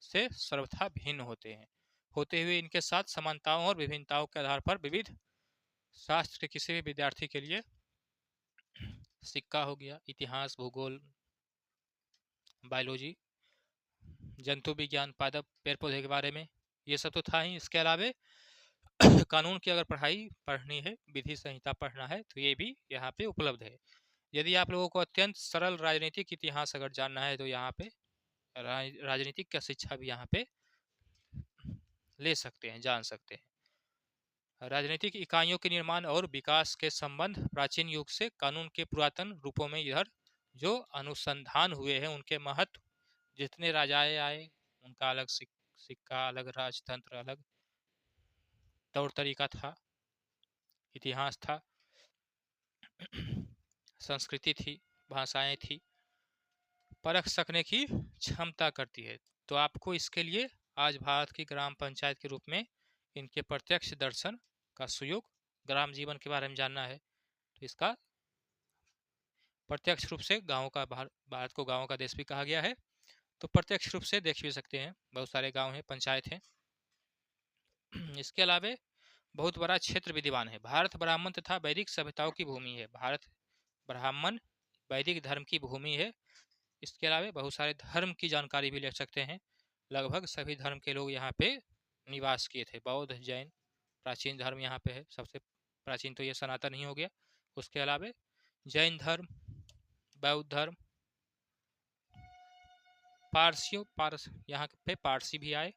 से सर्वथा भिन्न होते हुए इनके साथ समानताओं और विभिन्नताओं के आधार पर विविध शास्त्र के किसी भी विद्यार्थी के लिए, सिक्का हो गया, इतिहास, भूगोल, बायोलॉजी, जंतु विज्ञान, पादप, पेड़ पौधे के बारे में, ये सब तो था ही। इसके अलावे कानून की अगर पढ़नी है, विधि संहिता पढ़ना है, तो ये भी यहाँ पे उपलब्ध है। यदि आप लोगों को अत्यंत सरल राजनीतिक इतिहास अगर जानना है, तो यहाँ पे राजनीतिक का शिक्षा भी यहाँ पे ले सकते हैं, जान सकते हैं। राजनीतिक इकाइयों के निर्माण और विकास के संबंध प्राचीन युग से कानून के पुरातन रूपों में इधर जो अनुसंधान हुए हैं, उनके महत्व, जितने राजाएं आए उनका अलग सिक्का, अलग राजतंत्र, अलग तौर तरीका था, इतिहास था, संस्कृति थी, भाषाएं थी, परख सकने की क्षमता करती है। तो आपको इसके लिए आज भारत की ग्राम पंचायत के रूप में इनके प्रत्यक्ष दर्शन का सुयोग, ग्राम जीवन के बारे में जानना है, तो इसका प्रत्यक्ष रूप से गाँव का, भारत को गाँव का देश भी कहा गया है, तो प्रत्यक्ष रूप से देख भी सकते हैं। बहुत सारे गांव हैं, पंचायत हैं। इसके अलावे बहुत बड़ा क्षेत्र विद्यमान है। भारत ब्राह्मण तथा वैदिक सभ्यताओं की भूमि है। भारत ब्राह्मण वैदिक धर्म की भूमि है। इसके अलावा बहुत सारे धर्म की जानकारी भी ले सकते हैं। लगभग सभी धर्म के लोग यहाँ पे निवास किए थे। बौद्ध, जैन, प्राचीन धर्म यहाँ पे है। सबसे प्राचीन तो ये सनातन ही हो गया। उसके अलावा जैन धर्म, बौद्ध धर्म, यहाँ पे पारसी भी आए,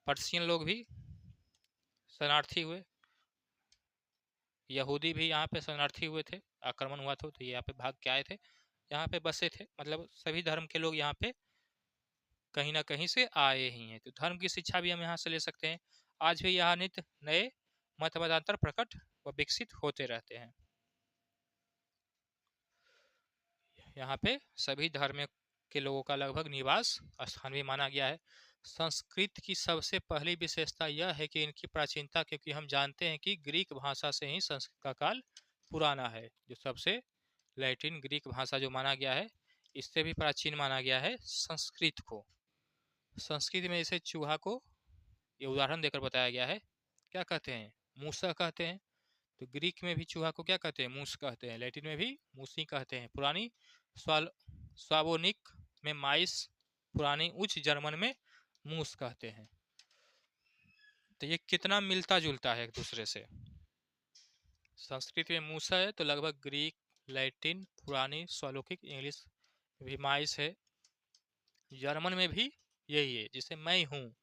पर्शियन लोग भी शरणार्थी हुए, यहूदी भी यहाँ पे शरणार्थी हुए थे, आक्रमण हुआ था तो यहाँ पे भाग के आए थे, यहाँ पे बसे थे। मतलब सभी धर्म के लोग यहाँ पे कहीं ना कहीं से आए ही हैं। तो धर्म की शिक्षा भी हम यहाँ से ले सकते हैं। आज भी यहाँ नित्य नए मत मतांतर प्रकट व विकसित होते रहते हैं। यहाँ पे सभी धर्म के लोगों का लगभग निवास स्थान भी माना गया है। संस्कृत की सबसे पहली विशेषता यह है कि इनकी प्राचीनता, क्योंकि हम जानते हैं कि ग्रीक भाषा से ही संस्कृत का काल पुराना है। जो सबसे लैटिन ग्रीक भाषा जो माना गया है, इससे भी प्राचीन माना गया है संस्कृत को। संस्कृत में इसे चूहा को ये उदाहरण देकर बताया गया है। क्या कहते हैं? मूसा कहते हैं। तो ग्रीक में भी चूहा को क्या कहते हैं? मूस कहते हैं। लैटिन में भी मूसी कहते हैं। पुरानी स्वावोनिक में माइस, पुरानी उच्च जर्मन में मूस कहते हैं। तो ये कितना मिलता जुलता है एक दूसरे से। संस्कृत में मूसा है तो लगभग ग्रीक, लैटिन, पुरानी स्वालोकिक, इंग्लिश भी माइस है। जर्मन में भी यही है, जिसे मैं हूँ,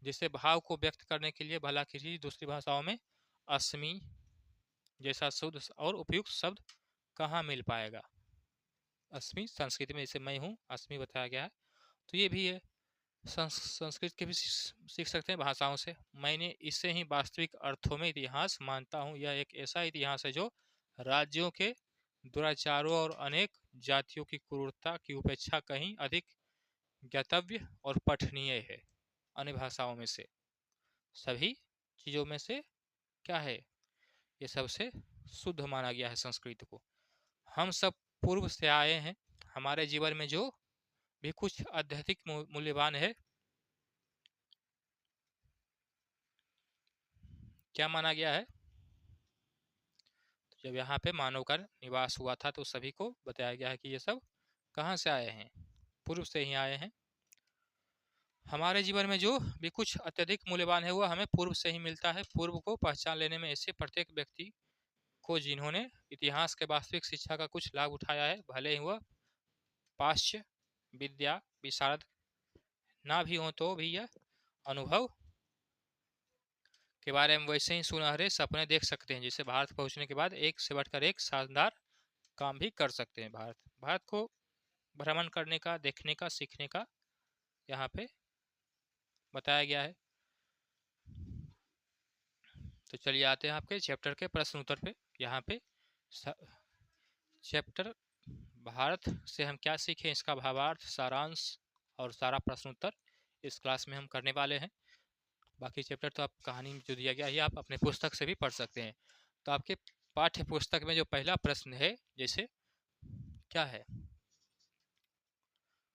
जिसे भाव को व्यक्त करने के लिए भला किसी दूसरी भाषाओं में अस्मि जैसा शुद्ध और उपयुक्त शब्द कहाँ मिल पाएगा। अस्मि संस्कृत में जैसे मैं हूँ, अस्मि बताया गया है, तो ये भी है। संस्कृत के भी सीख सकते हैं भाषाओं से। मैंने इसे ही वास्तविक अर्थों में इतिहास मानता हूँ। यह एक ऐसा इतिहास है जो राज्यों के दुराचारों और अनेक जातियों की क्रूरता की उपेक्षा कहीं अधिक ज्ञातव्य और पठनीय है। अन्य भाषाओं में से सभी चीजों में से क्या है, ये सबसे शुद्ध माना गया है संस्कृत को। हम सब पूर्व से आए हैं। हमारे जीवन में जो भी कुछ अत्यधिक मूल्यवान है, क्या माना गया है। जब यहाँ पे मानव का निवास हुआ था तो सभी को बताया गया है कि ये सब कहाँ से आए हैं, पूर्व से ही आए हैं। हमारे जीवन में जो भी कुछ अत्यधिक मूल्यवान है वह हमें पूर्व से ही मिलता है। पूर्व को पहचान लेने में ऐसे प्रत्येक व्यक्ति को जिन्होंने इतिहास के वास्तविक शिक्षा का कुछ लाभ उठाया है, भले ही वह पाश्चात्य विद्या विशारद ना भी हो, तो भी यह अनुभव के बारे में वैसे ही सुनहरे सपने देख सकते हैं, जिसे भारत पहुंचने के बाद एक से बढ़कर एक शानदार काम भी कर सकते हैं। भारत को भ्रमण करने का, देखने का, सीखने का यहाँ पे बताया गया है। तो चलिए आते हैं आपके चैप्टर के प्रश्न उत्तर पे। यहाँ पे चैप्टर भारत से हम क्या सीखें, इसका भावार्थ, सारांश और सारा प्रश्न उत्तर इस क्लास में हम करने वाले हैं। बाकी चैप्टर तो आप कहानी में जो दिया गया है आप अपने पुस्तक से भी पढ़ सकते हैं। तो आपके पाठ्य पुस्तक में जो पहला प्रश्न है, जैसे क्या है,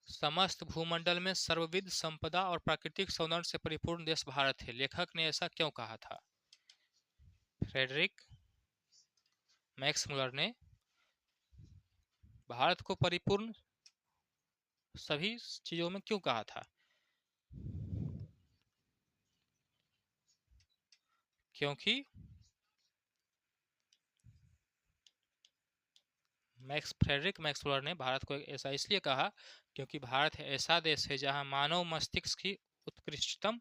समस्त भूमंडल में सर्वविध संपदा और प्राकृतिक सौंदर्य से परिपूर्ण देश भारत है, लेखक ने ऐसा क्यों कहा था। फ्रेडरिक मैक्स मुलर ने भारत को परिपूर्ण सभी चीजों में क्यों कहा था। क्योंकि फ्रेडरिक मैक्स मुलर ने भारत को ऐसा इसलिए कहा क्योंकि भारत ऐसा देश है जहां मानव मस्तिष्क की उत्कृष्टतम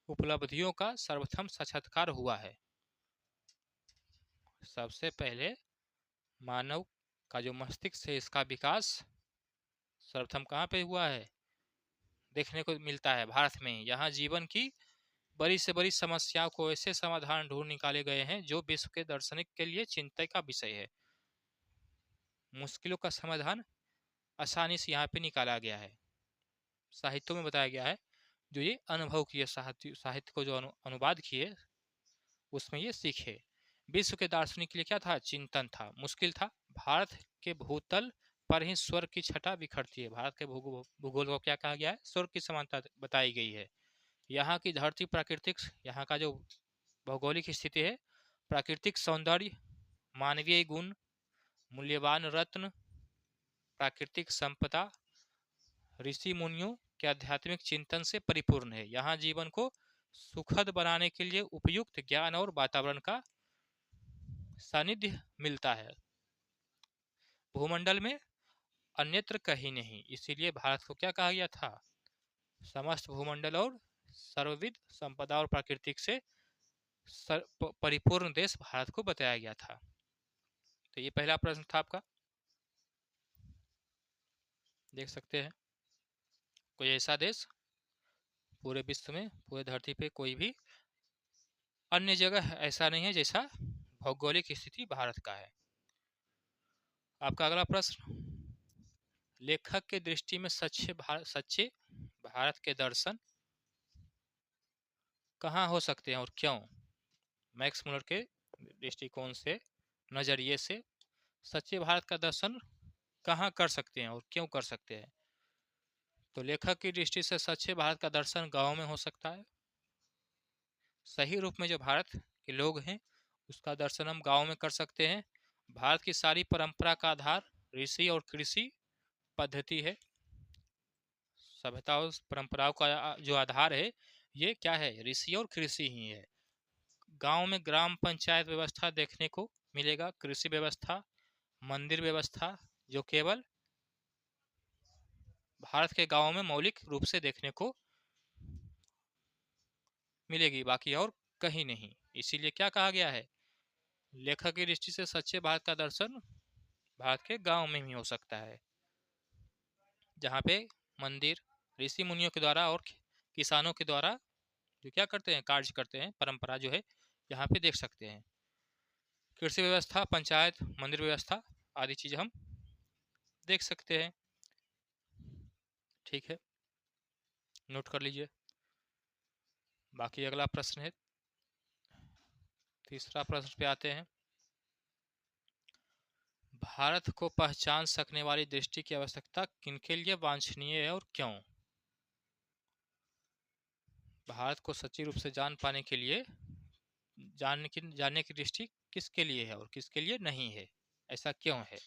उपलब्धियों का सर्वप्रथम साक्षात्कार हुआ है। सबसे पहले मानव का जो मस्तिष्क है, इसका विकास सर्वप्रथम कहाँ पे हुआ है, देखने को मिलता है भारत में। यहाँ जीवन की बड़ी से बड़ी समस्याओं को ऐसे समाधान ढूंढ निकाले गए हैं जो विश्व के दार्शनिक के लिए चिंता का विषय है। मुश्किलों का समाधान आसानी से यहाँ पे निकाला गया है। साहित्यों में बताया गया है, जो ये अनुभव किए, साहित्य को जो अनुवाद किए, उसमें ये सीखे। विश्व के दार्शनिक के लिए क्या था, चिंतन था, मुश्किल था। भारत के भूतल पर ही स्वर्ग की छटा बिखरती है। भारत के भूगोल को क्या कहा गया है, स्वर्ग की समानता बताई गई है। यहाँ की धरती प्राकृतिक, यहाँ का जो भौगोलिक स्थिति है, प्राकृतिक सौंदर्य, मानवीय गुण, मूल्यवान रत्न, प्राकृतिक संपदा, ऋषि मुनियों के आध्यात्मिक चिंतन से परिपूर्ण है। यहाँ जीवन को सुखद बनाने के लिए उपयुक्त ज्ञान और वातावरण का सानिध्य मिलता है। भूमंडल में अन्यत्र कहीं नहीं, इसीलिए भारत को क्या कहा गया था, समस्त भूमंडल और सर्वविध संपदा और प्राकृतिक से परिपूर्ण देश भारत को बताया गया था। तो ये पहला प्रश्न था आपका, देख सकते हैं। कोई ऐसा देश पूरे विश्व में, पूरे धरती पे कोई भी अन्य जगह ऐसा नहीं है जैसा भौगोलिक स्थिति भारत का है। आपका अगला प्रश्न, लेखक के दृष्टि में सच्चे भारत के दर्शन कहाँ हो सकते हैं और क्यों। मैक्स मुलर के दृष्टिकोण से, नजरिए से, सच्चे भारत का दर्शन कहाँ कर सकते हैं और क्यों कर सकते हैं। तो लेखक की दृष्टि से सच्चे भारत का दर्शन गांव में हो सकता है। सही रूप में जो भारत के लोग हैं उसका दर्शन हम गांव में कर सकते हैं। भारत की सारी परंपरा का आधार ऋषि और कृषि पद्धति है। सभ्यताओं परंपराओं का जो आधार है ये क्या है, ऋषि और कृषि ही है। गांव में ग्राम पंचायत व्यवस्था देखने को मिलेगा, कृषि व्यवस्था, मंदिर व्यवस्था, जो केवल भारत के गांवों में मौलिक रूप से देखने को मिलेगी, बाकी और कहीं नहीं। इसीलिए क्या कहा गया है, लेखक की दृष्टि से सच्चे भारत का दर्शन भारत के गांव में ही हो सकता है, जहाँ पे मंदिर ऋषि मुनियों के द्वारा और किसानों के द्वारा जो क्या करते हैं, कार्य करते हैं, परंपरा जो है यहाँ पे देख सकते हैं। कृषि व्यवस्था, पंचायत, मंदिर व्यवस्था आदि चीज हम देख सकते हैं। ठीक है, नोट कर लीजिए। बाकी अगला प्रश्न है, तीसरा प्रश्न पे आते हैं। भारत को पहचान सकने वाली दृष्टि की आवश्यकता किनके लिए वांछनीय है और क्यों? भारत को सच्ची रूप से जान पाने के लिए जानने की दृष्टि किसके लिए है और किसके लिए नहीं है, ऐसा क्यों है?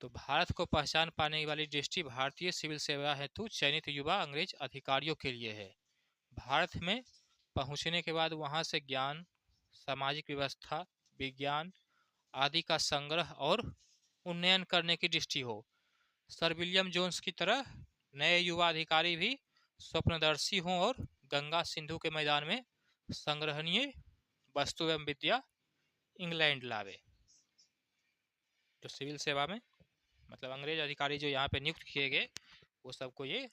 तो भारत को पहचान पाने वाली दृष्टि भारतीय सिविल सेवा हेतु चयनित युवा अंग्रेज अधिकारियों के लिए है। भारत में पहुंचने के बाद वहां से ज्ञान, सामाजिक व्यवस्था, विज्ञान आदि का संग्रह और उन्नयन करने की दृष्टि हो। सर विलियम जोन्स की तरह नए युवा अधिकारी भी स्वप्नदर्शी हों और गंगा सिंधु के मैदान में संग्रहणीय वस्तु एवं विद्या इंग्लैंड लावे। जो सिविल सेवा में मतलब अंग्रेज अधिकारी जो यहाँ पे नियुक्त किए गए, वो सबको ये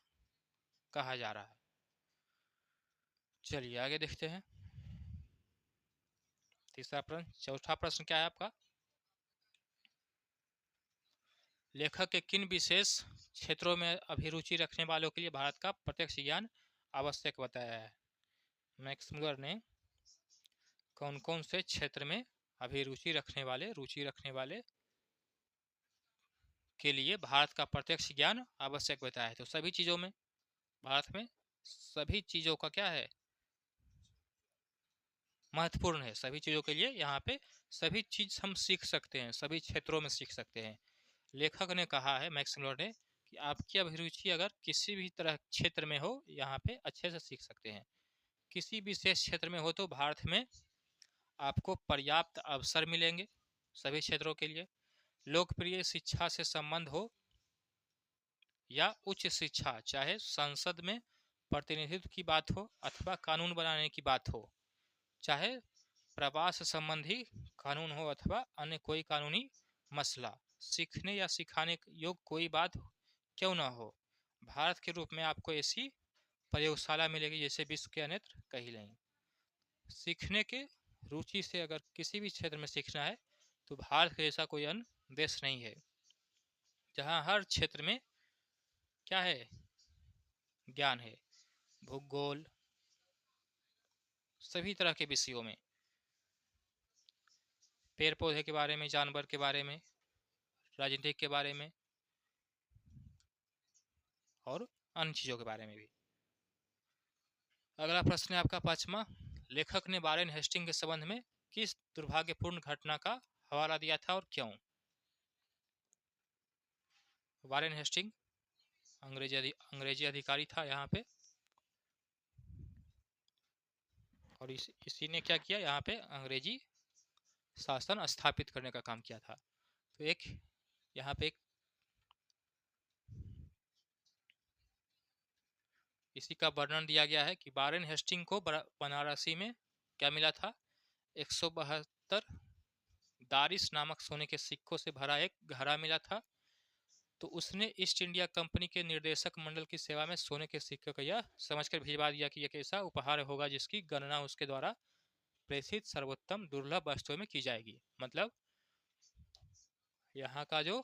कहा जा रहा है। चलिए आगे देखते हैं तीसरा प्रश्न। चौथा प्रश्न क्या है आपका, लेखक के किन विशेष क्षेत्रों में अभिरुचि रखने वालों के लिए भारत का प्रत्यक्ष ज्ञान आवश्यक बताया है? मैक्स मुलर ने कौन कौन से क्षेत्र में अभिरुचि रुचि रखने वाले के लिए भारत का प्रत्यक्ष ज्ञान आवश्यक बताया है? तो सभी चीजों में, भारत में सभी चीजों का क्या है, महत्वपूर्ण है। सभी चीजों के लिए यहाँ पे सभी चीज हम सीख सकते हैं, सभी क्षेत्रों में सीख सकते हैं। लेखक ने कहा है, मैक्स मुलर ने, कि आपकी अभिरुचि अगर किसी भी तरह क्षेत्र में हो, यहाँ पे अच्छे से सीख सकते हैं। किसी विशेष क्षेत्र में हो तो भारत में आपको पर्याप्त अवसर मिलेंगे सभी क्षेत्रों के लिए। लोकप्रिय शिक्षा से संबंध हो या उच्च शिक्षा, चाहे संसद में प्रतिनिधित्व की बात हो अथवा कानून बनाने की बात हो, चाहे प्रवास संबंधी कानून हो अथवा अन्य कोई कानूनी मसला, सीखने या सिखाने योग्य कोई बात क्यों ना हो, भारत के रूप में आपको ऐसी प्रयोगशाला मिलेगी जैसे विश्व के अन्यत्र कहीं नहीं। सीखने के रुचि से अगर किसी भी क्षेत्र में सीखना है तो भारत के जैसा कोई अन्य देश नहीं है, जहाँ हर क्षेत्र में क्या है, ज्ञान है। भूगोल, सभी तरह के विषयों में, पेड़ पौधे के बारे में, जानवर के बारे में, राजनीतिक के बारे में और अन्य चीज़ों के बारे में भी। अगला प्रश्न है आपका पांचवा, लेखक ने वारेन हेस्टिंग के संबंध में किस दुर्भाग्यपूर्ण घटना का हवाला दिया था और क्यों? वारेन हेस्टिंग अंग्रेजी अधिकारी था यहाँ पे, और इसी ने क्या किया, यहाँ पे अंग्रेजी शासन स्थापित करने का काम किया था। तो एक यहाँ पे इसी का वर्णन दिया गया है कि वारेन हेस्टिंग को बनारसी में क्या मिला था, 172 दारिस नामक सोने के सिक्कों से भरा एक घड़ा मिला था। तो उसने ईस्ट इंडिया कंपनी के निर्देशक मंडल की सेवा में सोने के सिक्के को यह समझकर भिजवा दिया कि यह ऐसा उपहार होगा जिसकी गणना उसके द्वारा प्रेषित सर्वोत्तम दुर्लभ वस्तुओं में की जाएगी। मतलब यहाँ का जो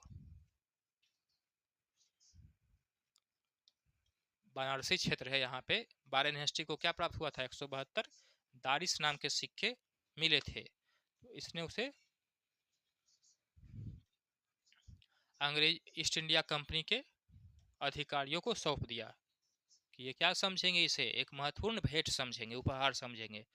बनारसी क्षेत्र है, यहाँ पे वारेन हेस्टिंग को क्या प्राप्त हुआ था, 172 दारिस नाम के सिक्के मिले थे। तो इसने उसे अंग्रेज ईस्ट इंडिया कंपनी के अधिकारियों को सौंप दिया कि ये क्या समझेंगे, इसे एक महत्वपूर्ण भेंट समझेंगे, उपहार समझेंगे।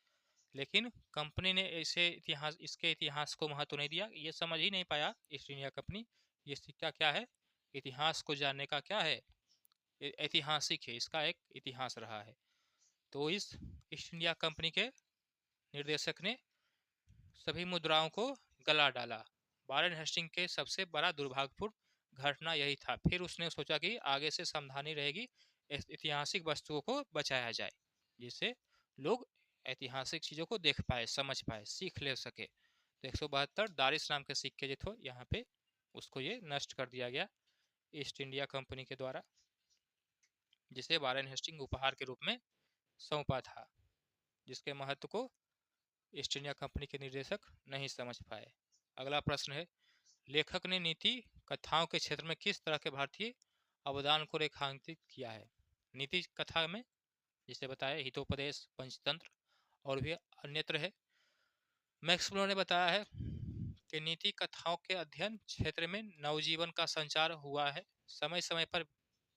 लेकिन कंपनी ने इसके इतिहास को महत्व नहीं दिया, ये समझ ही नहीं पाया ईस्ट इंडिया कंपनी ये सिक्का क्या है, इतिहास को जानने का क्या है, ऐतिहासिक है, इसका एक इतिहास रहा है। तो इस ईस्ट इंडिया कंपनी के निर्देशक ने सभी मुद्राओं को गला डाला। वारेन हेस्टिंग के सबसे बड़ा दुर्भाग्यपूर्ण घटना यही था। फिर उसने सोचा कि आगे से सावधानी रहेगी, ऐतिहासिक वस्तुओं को बचाया जाए जिससे लोग ऐतिहासिक चीजों को देख पाए, समझ पाए, सीख ले सके। तो 172 दारिस नाम के सिक्के जो थे यहाँ पे उसको ये नष्ट कर दिया गया ईस्ट इंडिया कंपनी के द्वारा, जिसे वारेन हेस्टिंग उपहार के रूप में सौंपा था, जिसके महत्व को ईस्ट इंडिया कंपनी के निर्देशक नहीं समझ पाए। अगला प्रश्न है, लेखक ने नीति कथाओं के क्षेत्र में किस तरह के भारतीय अवदान को रेखांकित किया है? नीति कथा में जिसे बताया हितोपदेश, पंचतंत्र और भी अन्यत्र है। मैक्स मुलर ने बताया है कि नीति कथाओं के अध्ययन क्षेत्र में नवजीवन का संचार हुआ है। समय समय पर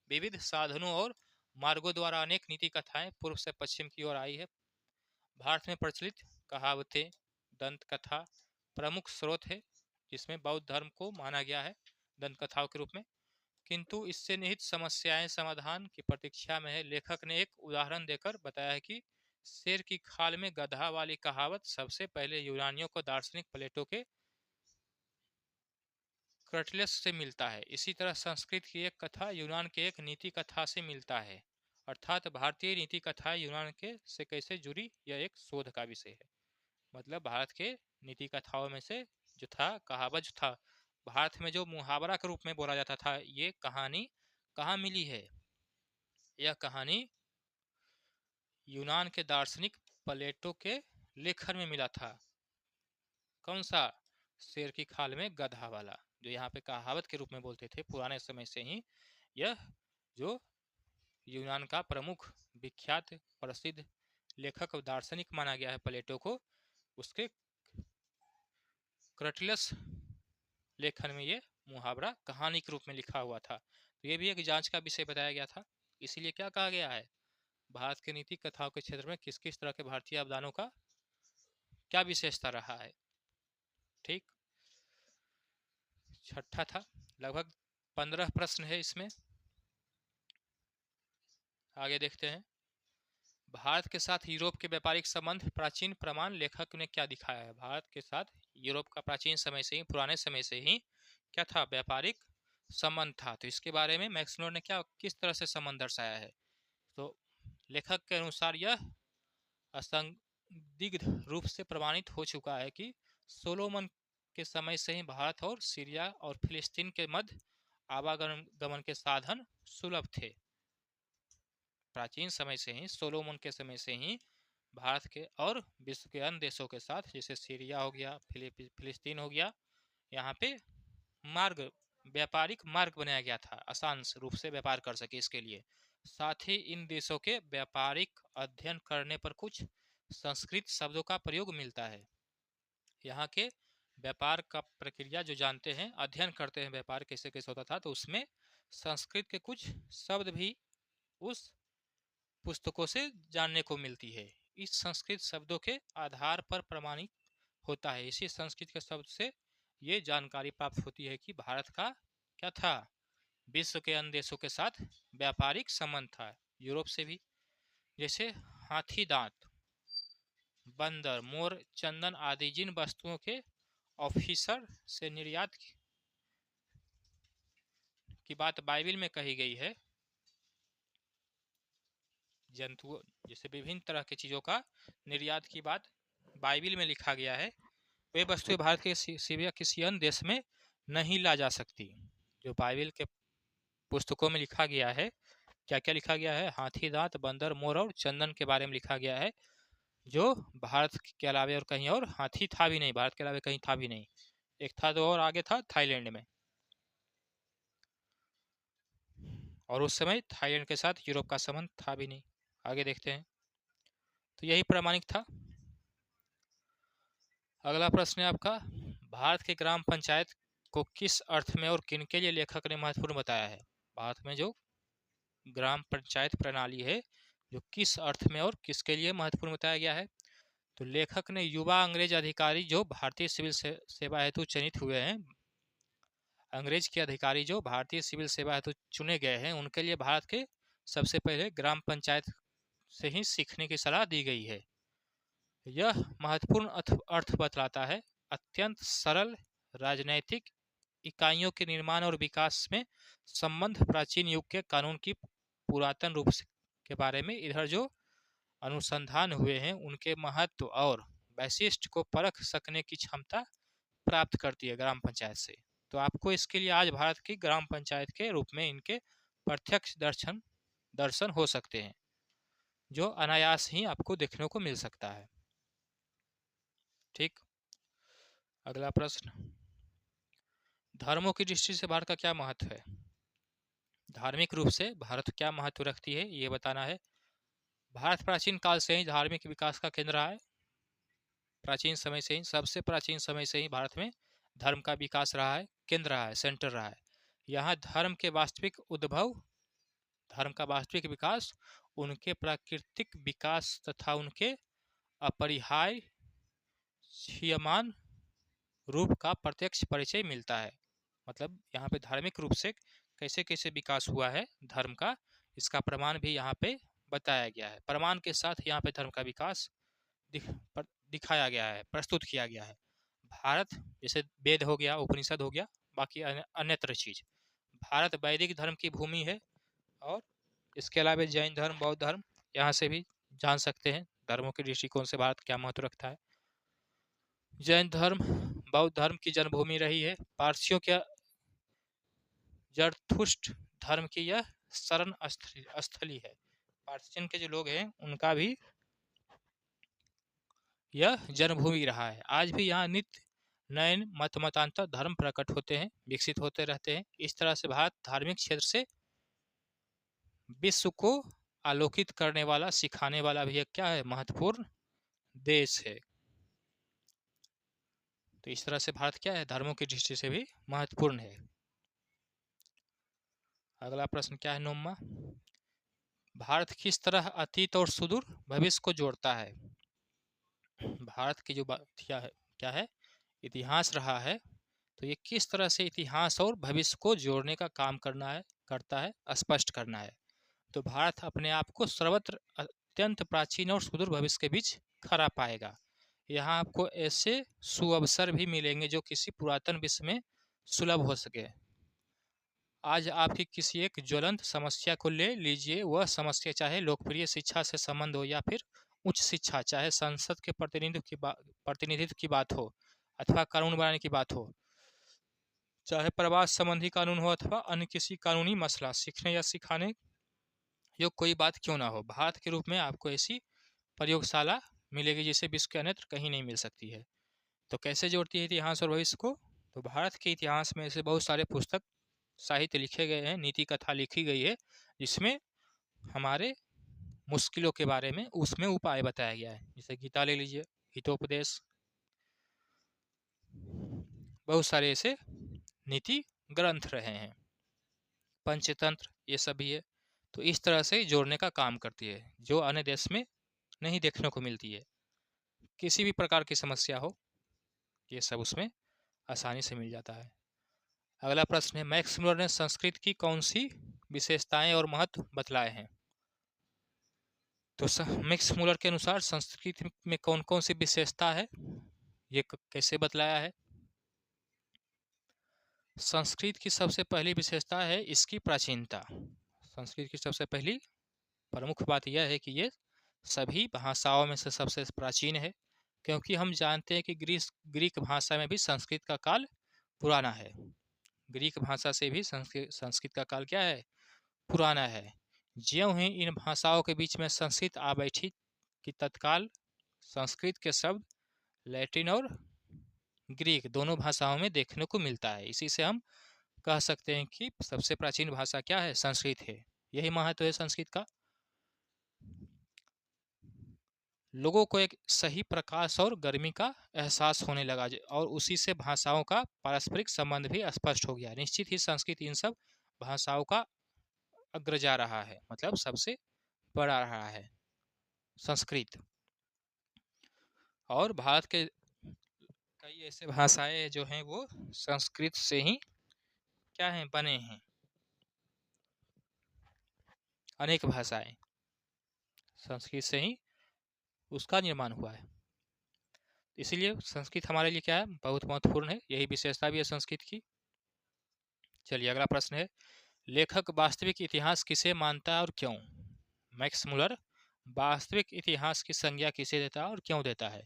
विविध साधनों और मार्गों द्वारा अनेक नीति कथाएं पूर्व से पश्चिम की ओर आई है। भारत में प्रचलित कहावतें, दंत कथा प्रमुख स्रोत है, जिसमें बौद्ध धर्म को माना गया है दंत कथाओं के रूप में, किंतु इससे निहित समस्याएं समाधान की प्रतीक्षा में है। लेखक ने एक उदाहरण देकर बताया है कि शेर की खाल में गधा वाली कहावत सबसे पहले यूनानियों को दार्शनिक प्लेटो के क्रटलेस से मिलता है। इसी तरह संस्कृत की एक कथा यूनान के एक नीति कथा से मिलता है। अर्थात भारतीय नीति कथा यूनान के से कैसे जुड़ी, यह एक शोध का विषय है। मतलब भारत के नीति कथाओं में से जो था कहावत जो था, भारत में जो मुहावरा के रूप में बोला जाता था, ये कहानी कहाँ मिली है? यह कहानी यूनान के दार्शनिक प्लेटो के लेखन में मिला था। कौन सा? शेर की खाल में गधा वाला, जो यहाँ पे कहावत के रूप में बोलते थे पुराने समय से ही। यह जो यूनान का प्रमुख विख्यात प्रसिद्ध लेखक दार्शनिक माना गया है प्लेटो को, उसके क्रटलस लेखन में ये मुहावरा कहानी के रूप में लिखा हुआ था। तो ये भी एक जांच का विषय बताया गया था। इसीलिए क्या कहा गया है, भारत के नीति कथाओं के क्षेत्र में किस किस तरह के भारतीय अवदानों का क्या विशेषता रहा है। ठीक, छठा था, लगभग 15 प्रश्न है इसमें। आगे देखते हैं, भारत के साथ यूरोप के व्यापारिक संबंध प्राचीन प्रमाण लेखक ने क्या दिखाया है? भारत के साथ यूरोप का प्राचीन समय से ही, पुराने समय से ही क्या था? व्यापारिक संबंध था। तो इसके बारे में मैक्स मुलर ने क्या किस तरह से संबंध दर्शाया है? तो लेखक के अनुसार यह असंदिग्ध रूप से प्रमाणित हो चुका है कि सोलोमन के समय से ही भारत और सीरिया और फिलिस्तीन के मध्य आवागमन के साधन सुलभ थे। प्राचीन समय से ही, सोलोमन के समय से ही भारत के और विश्व के अन्य देशों के साथ, जैसे सीरिया हो गया, फिलिस्तीन हो गया, यहाँ पे मार्ग, व्यापारिक मार्ग बनाया गया था, आसान रूप से व्यापार कर सके इसके लिए। साथ ही इन देशों के व्यापारिक अध्ययन करने पर कुछ संस्कृत शब्दों का प्रयोग मिलता है। यहाँ के व्यापार का प्रक्रिया जो जानते हैं, अध्ययन करते हैं व्यापार कैसे कैसे होता था, तो उसमें संस्कृत के कुछ शब्द भी उस पुस्तकों से जानने को मिलती है। इस संस्कृत शब्दों के आधार पर प्रमाणित होता है। इसी संस्कृत के शब्द से ये जानकारी प्राप्त होती है कि भारत का क्या था? विश्व के अन्य देशों के साथ व्यापारिक संबंध था, यूरोप से भी। जैसे हाथी दांत, बंदर, मोर, चंदन आदि जिन वस्तुओं के ऑफिसर से निर्यात की बात बाइबिल में कही गई है, जंतुओं जैसे विभिन्न तरह की चीजों का निर्यात की बात बाइबिल में लिखा गया है, वे वस्तुएं भारत के सिवा किसी अन्य देश में नहीं ला जा सकती। जो बाइबिल के पुस्तकों में लिखा गया है, क्या क्या लिखा गया है? हाथी दांत, बंदर, मोर और चंदन के बारे में लिखा गया है, जो भारत के अलावा और कहीं और हाथी था भी नहीं, भारत के अलावा कहीं था भी नहीं। एक था तो और आगे था थाईलैंड में, और उस समय थाईलैंड के साथ यूरोप का संबंध था भी नहीं। आगे देखते हैं, तो यही प्रामाणिक था। अगला प्रश्न है आपका, भारत के ग्राम पंचायत को किस अर्थ में और किनके लिए लेखक ने महत्वपूर्ण बताया है? भारत में जो ग्राम पंचायत प्रणाली है, जो किस अर्थ में और किसके लिए महत्वपूर्ण बताया गया है? तो लेखक ने युवा अंग्रेज अधिकारी जो भारतीय सिविल सेवा हेतु चयनित हुए हैं, अंग्रेज के अधिकारी जो भारतीय सिविल सेवा हेतु चुने गए हैं, उनके लिए भारत के सबसे पहले ग्राम पंचायत से ही सीखने की सलाह दी गई है। यह महत्वपूर्ण अर्थ बतलाता है, अत्यंत सरल राजनैतिक इकाइयों के निर्माण और विकास में संबंध प्राचीन युग के कानून की पुरातन रूप के बारे में। इधर जो अनुसंधान हुए हैं उनके महत्व और वैशिष्ट को परख सकने की क्षमता प्राप्त करती है ग्राम पंचायत से। तो आपको इसके लिए आज भारत की ग्राम पंचायत के रूप में इनके प्रत्यक्ष दर्शन हो सकते हैं, जो अनायास ही आपको देखने को मिल सकता है। ठीक, अगला प्रश्न, धर्मों की दृष्टि से भारत का क्या महत्व है? धार्मिक रूप से भारत क्या महत्व रखती है ये बताना है। भारत प्राचीन काल से ही धार्मिक विकास का केंद्र रहा है। प्राचीन समय से ही, सबसे प्राचीन समय से ही भारत में धर्म का विकास रहा है, केंद्र रहा है, सेंटर रहा है। यहाँ धर्म के वास्तविक उद्भव, धर्म का वास्तविक विकास, उनके प्राकृतिक विकास तथा उनके अपरिहार्यमान रूप का प्रत्यक्ष परिचय मिलता है। मतलब यहाँ पे धार्मिक रूप से कैसे कैसे विकास हुआ है धर्म का, इसका प्रमाण भी यहाँ पे बताया गया है। प्रमाण के साथ यहाँ पे धर्म का विकास दिखाया गया है, प्रस्तुत किया गया है। भारत जैसे वेद हो गया, उपनिषद हो गया, बाकी अन्यत्र चीज, भारत वैदिक धर्म की भूमि है। और इसके अलावा जैन धर्म, बौद्ध धर्म, यहाँ से भी जान सकते हैं धर्मों के दृष्टिकोण से भारत क्या महत्व रखता है। जैन धर्म, बौद्ध धर्म की जन्मभूमि रही है। पारसियों के जरथुष्ट धर्म की यह शरण स्थली है। पार्सियन के जो लोग हैं उनका भी यह जन्मभूमि रहा है। आज भी यहाँ नित्य नए मतांतर धर्म प्रकट होते हैं, विकसित होते रहते हैं। इस तरह से भारत धार्मिक क्षेत्र से विश्व को आलोकित करने वाला, सिखाने वाला भी एक क्या है, महत्वपूर्ण देश है। तो इस तरह से भारत क्या है, धर्मों की दृष्टि से भी महत्वपूर्ण है। अगला प्रश्न क्या है, 9वां, भारत किस तरह अतीत और सुदूर भविष्य को जोड़ता है? भारत की जो क्या है, इतिहास रहा है, तो ये किस तरह से इतिहास और भविष्य को जोड़ने का काम करता है, स्पष्ट करना है। तो भारत अपने आप को सर्वत्र अत्यंत प्राचीन और सुदूर भविष्य के बीच खड़ा पाएगा। यहाँ आपको ऐसे सुअवसर भी मिलेंगे जो किसी पुरातन विश्व में सुलभ हो सके। आज आपकी किसी एक ज्वलंत समस्या को ले लीजिए, वह समस्या चाहे लोकप्रिय शिक्षा से संबंध हो या फिर उच्च शिक्षा, चाहे संसद के प्रतिनिधित्व की बात हो अथवा कानून बनाने की बात हो, चाहे प्रवास संबंधी कानून हो अथवा अन्य किसी कानूनी मसला, सीखने या सिखाने यो कोई बात क्यों ना हो, भारत के रूप में आपको ऐसी प्रयोगशाला मिलेगी जिसे विश्व के अन्यत्र कहीं नहीं मिल सकती है। तो कैसे जोड़ती है इतिहास और भविष्य को? तो भारत के इतिहास में ऐसे बहुत सारे पुस्तक, साहित्य लिखे गए हैं, नीति कथा लिखी गई है, जिसमें हमारे मुश्किलों के बारे में उसमें उपाय बताया गया है। जैसे गीता ले लीजिए, हितोपदेश, बहुत सारे ऐसे नीति ग्रंथ रहे हैं, पंचतंत्र, ये सभी है। तो इस तरह से जोड़ने का काम करती है, जो अन्य देश में नहीं देखने को मिलती है। किसी भी प्रकार की समस्या हो, ये सब उसमें आसानी से मिल जाता है। अगला प्रश्न है, मैक्स मुलर ने संस्कृत की कौन सी विशेषताएं और महत्व बतलाए हैं? तो मैक्स मुलर के अनुसार संस्कृत में कौन कौन सी विशेषता है, ये कैसे बतलाया है? संस्कृत की सबसे पहली विशेषता है इसकी प्राचीनता। संस्कृत की सबसे पहली प्रमुख बात यह है कि ये सभी भाषाओं में से सबसे प्राचीन है, क्योंकि हम जानते हैं कि ग्रीक भाषा में भी संस्कृत का काल पुराना है। ग्रीक भाषा से भी संस्कृत का काल क्या है, पुराना है। ज्यों ही इन भाषाओं के बीच में संस्कृत आ बैठी कि तत्काल संस्कृत के शब्द लैटिन और ग्रीक दोनों भाषाओं में देखने को मिलता है। इसी से हम कह सकते हैं कि सबसे प्राचीन भाषा क्या है, संस्कृत है। यही महत्व है संस्कृत का। लोगों को एक सही प्रकाश और गर्मी का एहसास होने लगा और उसी से भाषाओं का पारस्परिक संबंध भी स्पष्ट हो गया। निश्चित ही संस्कृत इन सब भाषाओं का अग्रजा रहा है, मतलब सबसे बड़ा रहा है संस्कृत। और भारत के कई ऐसे भाषाएं जो हैं वो संस्कृत से ही क्या हैं, बने हैं। अनेक भाषाएं संस्कृत से ही उसका निर्माण हुआ है। इसीलिए संस्कृत हमारे लिए क्या है, बहुत महत्वपूर्ण है। यही विशेषता भी है संस्कृत की। चलिए अगला प्रश्न है, लेखक वास्तविक इतिहास किसे मानता है और क्यों? मैक्स मुलर वास्तविक इतिहास की संज्ञा किसे देता है और क्यों देता है?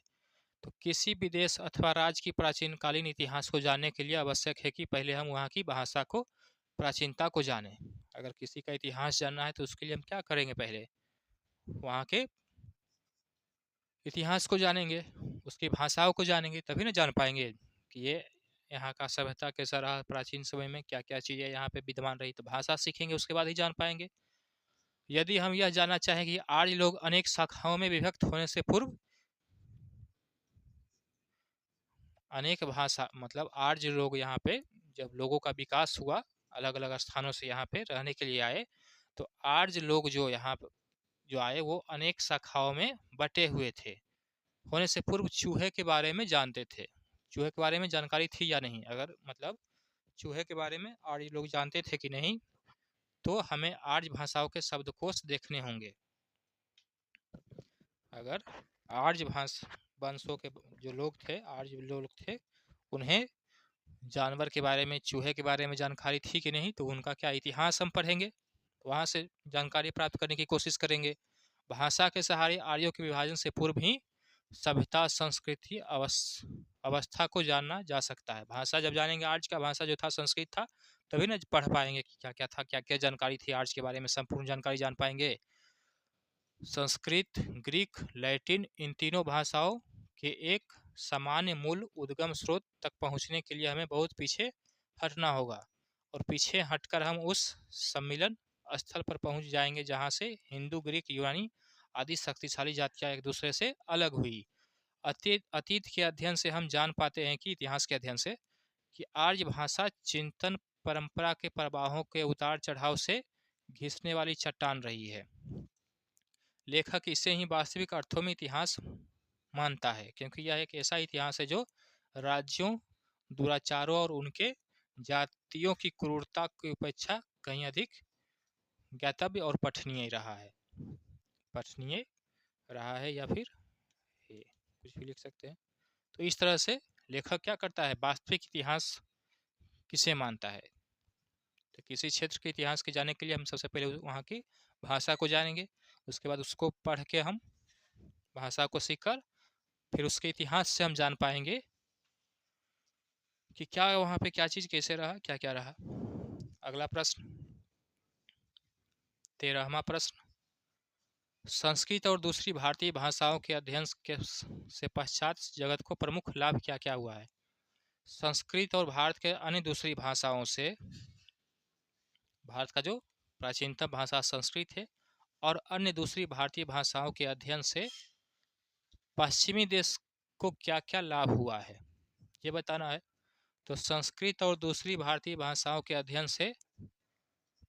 तो किसी भी देश अथवा राज्य की प्राचीनकालीन इतिहास को जानने के लिए आवश्यक है कि पहले हम वहाँ की भाषा को, प्राचीनता को जानें। अगर किसी का इतिहास जानना है तो उसके लिए हम क्या करेंगे? पहले वहाँ के इतिहास को जानेंगे, उसकी भाषाओं को जानेंगे, तभी ना जान पाएंगे कि ये यहाँ का सभ्यता कैसा रहा, प्राचीन समय में क्या क्या चीज़ें यहाँ पे विद्यमान रही। तो भाषा सीखेंगे, उसके बाद ही जान पाएंगे। यदि हम यह जानना चाहें कि आर्य लोग अनेक शाखाओं में विभक्त होने से पूर्व, अनेक भाषा मतलब आर्य लोग यहाँ पे जब लोगों का विकास हुआ, अलग अलग स्थानों से यहाँ पे रहने के लिए आए, तो आर्य लोग जो यहाँ जो आए वो अनेक शाखाओं में बटे हुए थे। होने से पूर्व चूहे के बारे में जानते थे। चूहे के बारे में जानकारी थी या नहीं? अगर मतलब चूहे के बारे में आर्य लोग जानते थे कि नहीं, तो हमें आर्य भाषाओं के शब्दकोश देखने होंगे। अगर आर्य वंशों के जो लोग थे, आर्य लोग थे, उन्हें जानवर के बारे में, चूहे के बारे में जानकारी थी कि नहीं, तो उनका क्या इतिहास हम पढ़ेंगे, वहाँ से जानकारी प्राप्त करने की कोशिश करेंगे। भाषा के सहारे आर्यों के विभाजन से पूर्व ही सभ्यता, संस्कृति, अवस्था को जानना जा सकता है। भाषा जब जानेंगे, आर्य का भाषा जो था संस्कृत था, तभी ना पढ़ पाएंगे कि क्या क्या था, क्या क्या जानकारी थी आर्य के बारे में, संपूर्ण जानकारी जान पाएंगे। संस्कृत, ग्रीक, लैटिन, इन तीनों भाषाओं के एक सामान्य मूल उद्गम स्रोत तक पहुंचने के लिए हमें बहुत पीछे हटना होगा, और पीछे हटकर हम उस सम्मिलन स्थल पर पहुंच जाएंगे जहां से हिंदू, ग्रीक, यूनानी आदि शक्तिशाली जातियां एक दूसरे से अलग हुई। अतीत के अध्ययन से हम जान पाते हैं कि, इतिहास के अध्ययन से, कि आर्य भाषा चिंतन परंपरा के प्रवाहों के उतार चढ़ाव से घिसने वाली चट्टान रही है। लेखक इसे ही वास्तविक अर्थों में इतिहास मानता है, क्योंकि यह एक ऐसा इतिहास है जो राज्यों, दुराचारों और उनके जातियों की क्रूरता की अपेक्षा कहीं अधिक ज्ञातव्य और पठनीय रहा है। पठनीय रहा है, या फिर कुछ भी लिख सकते हैं। तो इस तरह से लेखक क्या करता है, वास्तविक इतिहास किसे मानता है? तो किसी क्षेत्र के इतिहास के जानने के लिए हम सबसे पहले वहाँ की भाषा को जानेंगे, उसके बाद उसको पढ़ के हम भाषा को सीखकर फिर उसके इतिहास से हम जान पाएंगे कि क्या वहाँ पे क्या चीज़ कैसे रहा, क्या क्या रहा। अगला प्रश्न, 13वां प्रश्न, संस्कृत और दूसरी भारतीय भाषाओं के अध्ययन से पश्चात जगत को प्रमुख लाभ क्या क्या हुआ है? संस्कृत और भारत के अन्य दूसरी भाषाओं से, भारत का जो प्राचीनतम भाषा संस्कृत है, और अन्य दूसरी भारतीय भाषाओं के अध्ययन से पश्चिमी देश को क्या क्या लाभ हुआ है, ये बताना है। तो संस्कृत और दूसरी भारतीय भाषाओं के अध्ययन से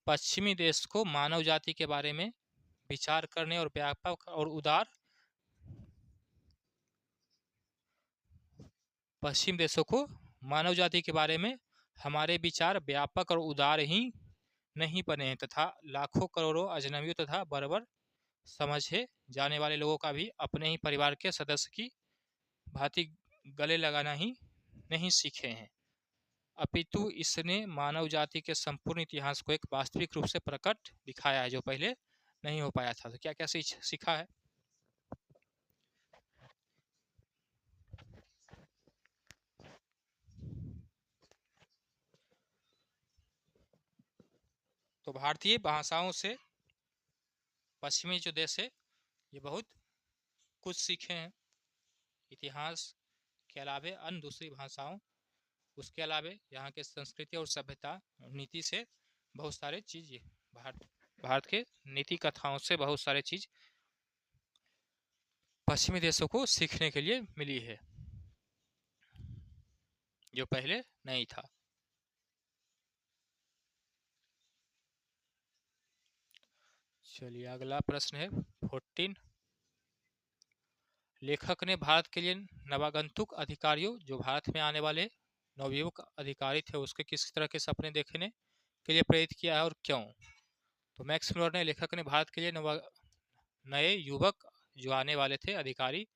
पश्चिमी देश को मानव जाति के बारे में विचार करने और व्यापक और उदार, पश्चिम देशों को मानव जाति के बारे में हमारे विचार व्यापक और उदार ही नहीं बने हैं, तथा लाखों करोड़ों अजनबियों तथा बर्बर समझे जाने वाले लोगों का भी अपने ही परिवार के सदस्य की भांति गले लगाना ही नहीं सीखे हैं, अपितु इसने मानव जाति के संपूर्ण इतिहास को एक वास्तविक रूप से प्रकट दिखाया है, जो पहले नहीं हो पाया था। तो क्या क्या सीखा है? तो भारतीय भाषाओं से पश्चिमी जो देश है ये बहुत कुछ सीखे हैं, इतिहास के अलावे अन्य दूसरी भाषाओं, उसके अलावे यहाँ के संस्कृति और सभ्यता नीति से बहुत सारे चीज़, भारत के नीति कथाओं से बहुत सारे चीज़ पश्चिमी देशों को सीखने के लिए मिली है, जो पहले नहीं था। चलिए अगला प्रश्न है 14, लेखक ने भारत के लिए नवागंतुक अधिकारियों, जो भारत में आने वाले नवयुवक अधिकारी थे, उसके किस तरह के सपने देखने के लिए प्रेरित किया है और क्यों? तो मैक्स मुलर ने, लेखक ने भारत के लिए नए युवक जो आने वाले थे अधिकारी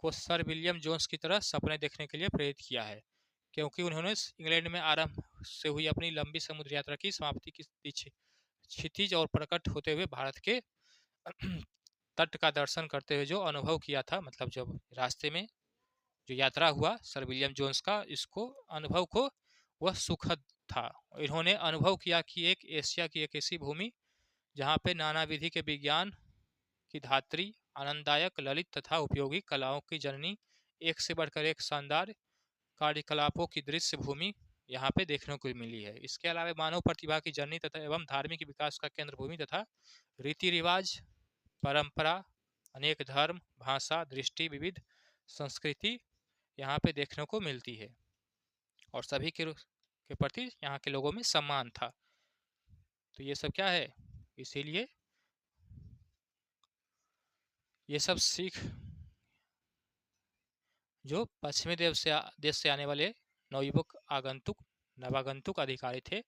को सर विलियम जोन्स की तरह सपने देखने के लिए प्रेरित किया है, क्योंकि उन्होंने इंग्लैंड में आरंभ से हुई अपनी लंबी समुद्र यात्रा की समाप्ति की क्षितिज और प्रकट होते हुए भारत के तट का दर्शन करते हुए जो अनुभव किया था, मतलब जब रास्ते में जो यात्रा हुआ सर विलियम जोन्स का, इसको अनुभव को वह सुखद था। इन्होंने अनुभव किया कि एक एशिया की एक ऐसी भूमि जहाँ पे नाना विधि के विज्ञान की धात्री, आनंददायक, ललित तथा उपयोगी कलाओं की जननी, एक से बढ़कर एक शानदार कार्यकलापों की दृश्य भूमि यहाँ पे देखने को मिली है। इसके अलावा मानव प्रतिभा की जननी तथा एवं धार्मिक विकास का केंद्र भूमि तथा रीति रिवाज, परंपरा, अनेक धर्म, भाषा, दृष्टि, विविध संस्कृति यहाँ पे देखने को मिलती है और सभी के प्रति यहाँ के लोगों में सम्मान था। तो ये सब क्या है, इसीलिए ये सब सीख जो पश्चिमी देश से आने वाले नवयुवक नवागंतुक अधिकारी थे,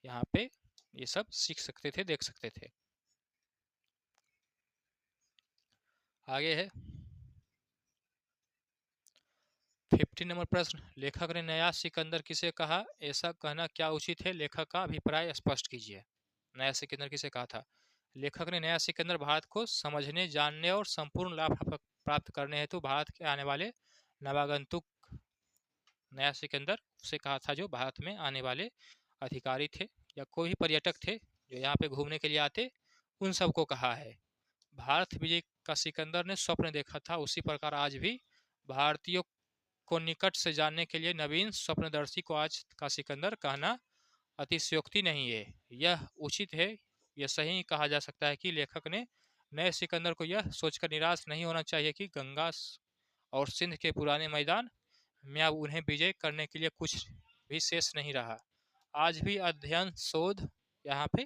यहाँ पे ये सब सीख सकते थे, देख सकते थे। आगे है 50 नंबर प्रश्न, लेखक ने नया सिकंदर किसे कहा? ऐसा कहना क्या उचित है? लेखक का अभिप्राय स्पष्ट कीजिए। नया सिकंदर किसे कहा था? लेखक ने नया सिकंदर भारत को समझने, जानने और संपूर्ण लाभ प्राप्त करने हेतु भारत के आने वाले नवागंतुक नया सिकंदर से कहा था, जो भारत में आने वाले अधिकारी थे या कोई भी पर्यटक थे जो यहाँ पे घूमने के लिए आते, उन सबको कहा है। भारत विजय का सिकंदर ने स्वप्न देखा था, उसी प्रकार आज भी भारतीयों को निकट से जानने के लिए नवीन स्वप्नदर्शी को आज का सिकंदर कहना अतिशयोक्ति नहीं है। यह उचित है, यह सही कहा जा सकता है कि लेखक ने नए सिकंदर को यह सोचकर निराश नहीं होना चाहिए कि गंगा और सिंध के पुराने मैदान में अब उन्हें विजय करने के लिए कुछ भी शेष नहीं रहा। आज भी अध्ययन, शोध यहाँ पे,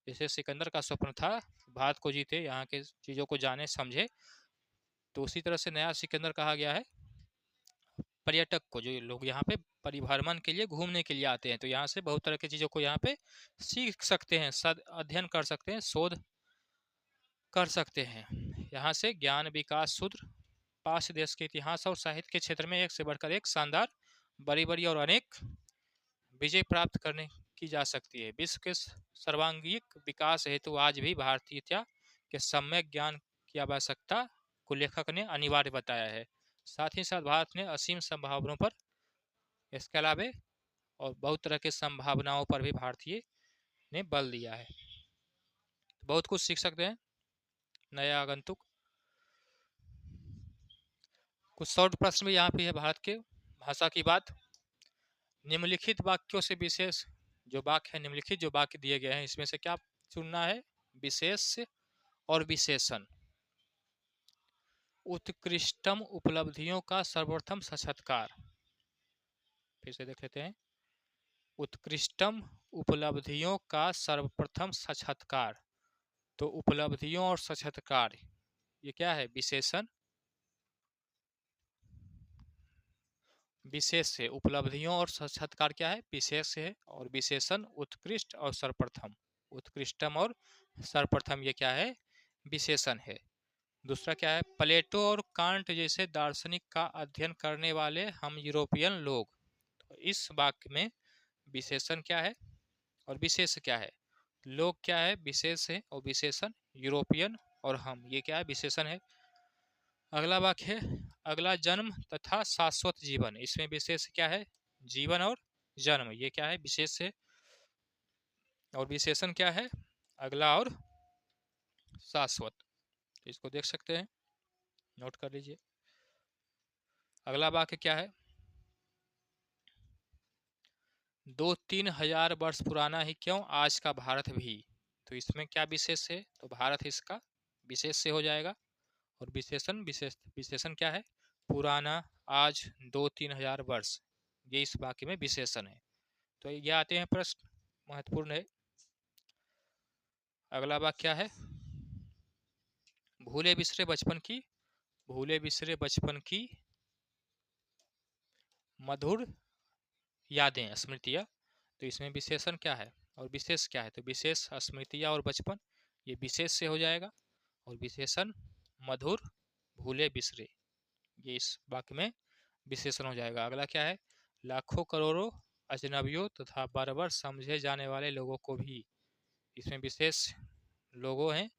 जैसे सिकंदर का स्वप्न था भारत को जीते, यहाँ के चीज़ों को जाने समझे, तो उसी तरह से नया सिकंदर कहा गया है पर्यटक को, जो लोग यहाँ पे परिभ्रमण के लिए घूमने के लिए आते हैं, तो यहाँ से बहुत तरह की चीज़ों को यहाँ पे सीख सकते हैं, अध्ययन कर सकते हैं, शोध कर सकते हैं। यहाँ से ज्ञान, विकास, शूद्र पाश्चात्य देश के इतिहास और साहित्य के क्षेत्र में एक से बढ़कर एक शानदार, बड़ी बड़ी और अनेक विजय प्राप्त करने की जा सकती है। विश्व के सर्वांगीण विकास हेतु आज भी भारतीयता के सम्यक ज्ञान की आवश्यकता को लेखक ने अनिवार्य बताया है। साथ ही साथ भारत ने असीम संभावनाओं पर, इसके अलावा और बहुत तरह के संभावनाओं पर भी भारतीय ने बल दिया है। बहुत कुछ सीख सकते हैं नया आगंतुक। कुछ शॉर्ट प्रश्न भी यहाँ पे है भारत के भाषा की बात। निम्नलिखित वाक्यों से विशेष जो वाक्य है, निम्नलिखित जो वाक्य दिए गए हैं, इसमें से क्या चुनना है? विशेष और विशेषण। उत्कृष्टम उपलब्धियों का सर्वप्रथम साक्षात्कार, फिर से देख लेते हैं। उत्कृष्टम उपलब्धियों का सर्वप्रथम साक्षात्कार, तो उपलब्धियों और साक्षात्कार ये क्या है? विशेषण। विशेष है, उपलब्धियों और साक्षात्कार क्या है? विशेष है, और विशेषण उत्कृष्ट और सर्वप्रथम, उत्कृष्टम और सर्वप्रथम ये क्या है? विशेषण है। दूसरा क्या है? प्लेटो और कांट जैसे दार्शनिक का अध्ययन करने वाले हम यूरोपियन लोग, तो इस वाक्य में विशेषण क्या है और विशेष क्या है? लोग क्या है? विशेष है, और विशेषण यूरोपियन और हम, ये क्या है? विशेषण है। अगला वाक्य है अगला जन्म तथा शाश्वत जीवन, इसमें विशेष क्या है? जीवन और जन्म, ये क्या है? विशेष है। और विशेषण क्या है? अगला और शाश्वत, इसको देख सकते हैं, नोट कर लीजिए। अगला वाक्य क्या है? 2-3 हजार वर्ष पुराना ही क्यों, आज का भारत भी, तो इसमें क्या विशेष है? तो भारत इसका विशेष से हो जाएगा। और विशेषण क्या है? पुराना, आज, 2-3 हजार वर्ष, ये इस वाक्य में विशेषण है। तो ये आते हैं प्रश्न, महत्वपूर्ण है। अगला वाक्य क्या है? भूले बिसरे बचपन की मधुर यादें, स्मृतियाँ, तो इसमें विशेषण क्या है और विशेष क्या है? तो विशेष स्मृतियाँ और बचपन, ये विशेष से हो जाएगा। और विशेषण मधुर, भूले बिसरे, ये इस वाक्य में विशेषण हो जाएगा। अगला क्या है? लाखों करोड़ों अजनबियों तथा बराबर समझे जाने वाले लोगों को भी, इसमें विशेष लोगों हैं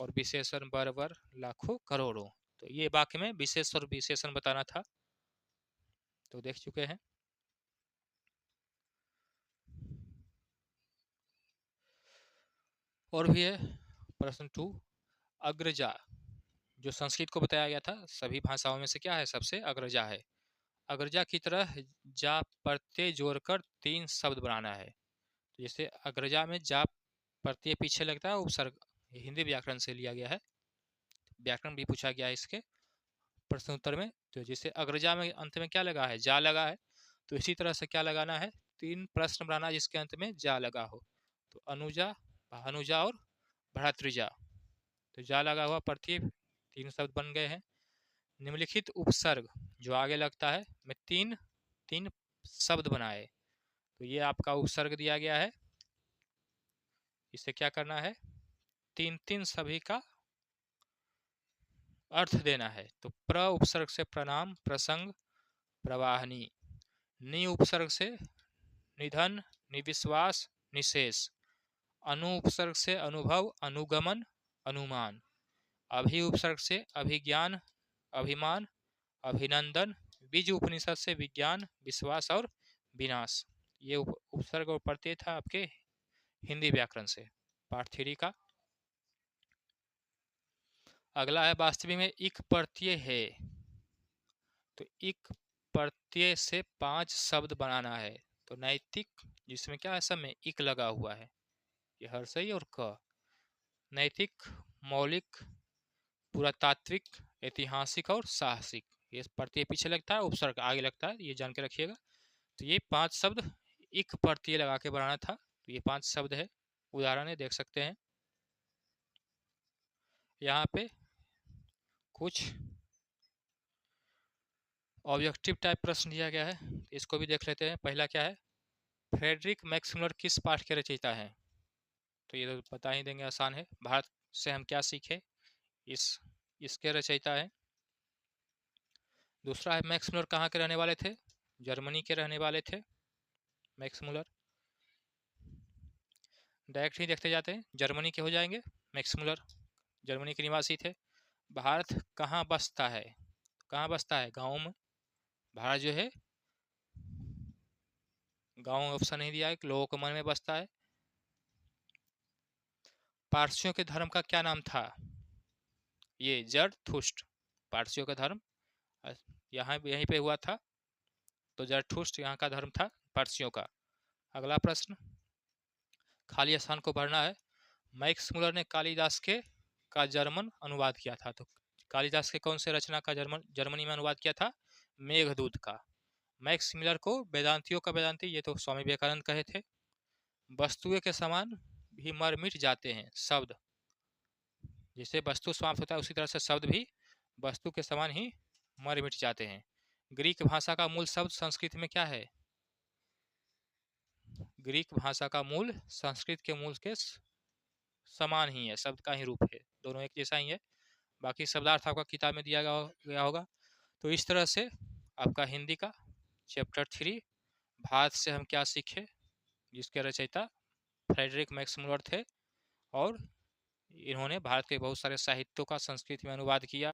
और विशेषण बर लाखों करोड़ों। तो ये वाक्य में विशेष और विशेषण बताना था, तो देख चुके हैं। और भी है प्रश्न 2, अग्रजा जो संस्कृत को बताया गया था सभी भाषाओं में से क्या है, सबसे अग्रजा है। अग्रजा की तरह जा प्रत्यय जोड़कर 3 शब्द बनाना है। तो जैसे अग्रजा में जा प्रत्यय पीछे लगता है, उपसर्ग हिंदी व्याकरण से लिया गया है, व्याकरण भी पूछा गया है इसके प्रश्न उत्तर में। तो जैसे अग्रजा में अंत में क्या लगा है, जा लगा है, तो इसी तरह से क्या लगाना है, 3 प्रश्न बनाना जिसके अंत में जा लगा हो। तो अनुजा, भानुजा और भ्रातृजा। तो जा लगा हुआ प्रत्यय 3 शब्द बन गए हैं। निम्नलिखित उपसर्ग जो आगे लगता है में 3 शब्द बनाए। तो ये आपका उपसर्ग दिया गया है, इसे क्या करना है, 3 सभी का अर्थ देना है। तो प्र उपसर्ग से प्रणाम, प्रसंग, प्रवाहनी। नि उपसर्ग से निधन, निविश्वास, निशेष। अनु उपसर्ग से अनुभव, अनुगमन, अनुमान। अभि उपसर्ग से अभिज्ञान, अभिमान, अभिनंदन। बीज उपनिषद से विज्ञान, विश्वास और विनाश। ये उपसर्ग और प्रत्यय था आपके हिंदी व्याकरण से पार्ट 3 का। अगला है वास्तविक में इक प्रत्यय है। तो इक प्रत्यय से 5 शब्द बनाना है। तो नैतिक जिसमें क्या है, सब में इक लगा हुआ है, ये हर्षई और क। नैतिक, मौलिक, पुरातात्विक, ऐतिहासिक और साहसिक। ये प्रत्यय पीछे लगता है, उपसर्ग आगे लगता है, ये जान के रखिएगा। तो ये 5 शब्द इक प्रत्यय लगा के बनाना था। तो ये 5 शब्द है, उदाहरण है देख सकते हैं। यहाँ पे कुछ ऑब्जेक्टिव टाइप प्रश्न दिया गया है, इसको भी देख लेते हैं। पहला क्या है, फ्रेडरिक मैक्समुलर किस पाठ के रचयिता हैं। तो ये तो बता ही देंगे, आसान है। भारत से हम क्या सीखे, इसके रचयिता है। दूसरा है मैक्समुलर कहाँ के रहने वाले थे, जर्मनी के रहने वाले थे मैक्समुलर। डायरेक्ट ही देखते जाते हैं, जर्मनी के हो जाएंगे, मैक्समुलर जर्मनी के निवासी थे। भारत कहाँ बसता है, कहाँ बसता है, गाँव में। भारत जो है गाँव ऑप्शन नहीं दिया है, लोगों के मन में बसता है। पारसियों के धर्म का क्या नाम था, ये जरथुस्ट। पारसियों का धर्म यहाँ यहीं पे हुआ था, तो जरथुस्ट यहाँ का धर्म था पारसियों का। अगला प्रश्न, खाली स्थान को भरना है। मैक्समुलर ने कालिदास के का जर्मन अनुवाद किया था। तो कालिदास के कौन से रचना का जर्मनी में अनुवाद किया था, मेघदूत का। मैक्स मिलर को वेदांतियों का वेदांती, ये तो स्वामी विवेकानंद कहे थे। वस्तुएं के समान भी मर मिट जाते हैं शब्द, जैसे वस्तु समाप्त होता है उसी तरह से शब्द भी वस्तु के समान ही मर मिट जाते हैं। ग्रीक भाषा का मूल शब्द संस्कृत में क्या है, ग्रीक भाषा का मूल संस्कृत के मूल के समान ही है, शब्द का ही रूप है, दोनों एक जैसा ही है। बाकी शब्दार्थ आपका किताब में दिया गया होगा। तो इस तरह से आपका हिंदी का चैप्टर 3 भारत से हम क्या सीखे, जिसके रचयिता फ्रेडरिक मैक्समुलर थे, और इन्होंने भारत के बहुत सारे साहित्यों का संस्कृत में अनुवाद किया।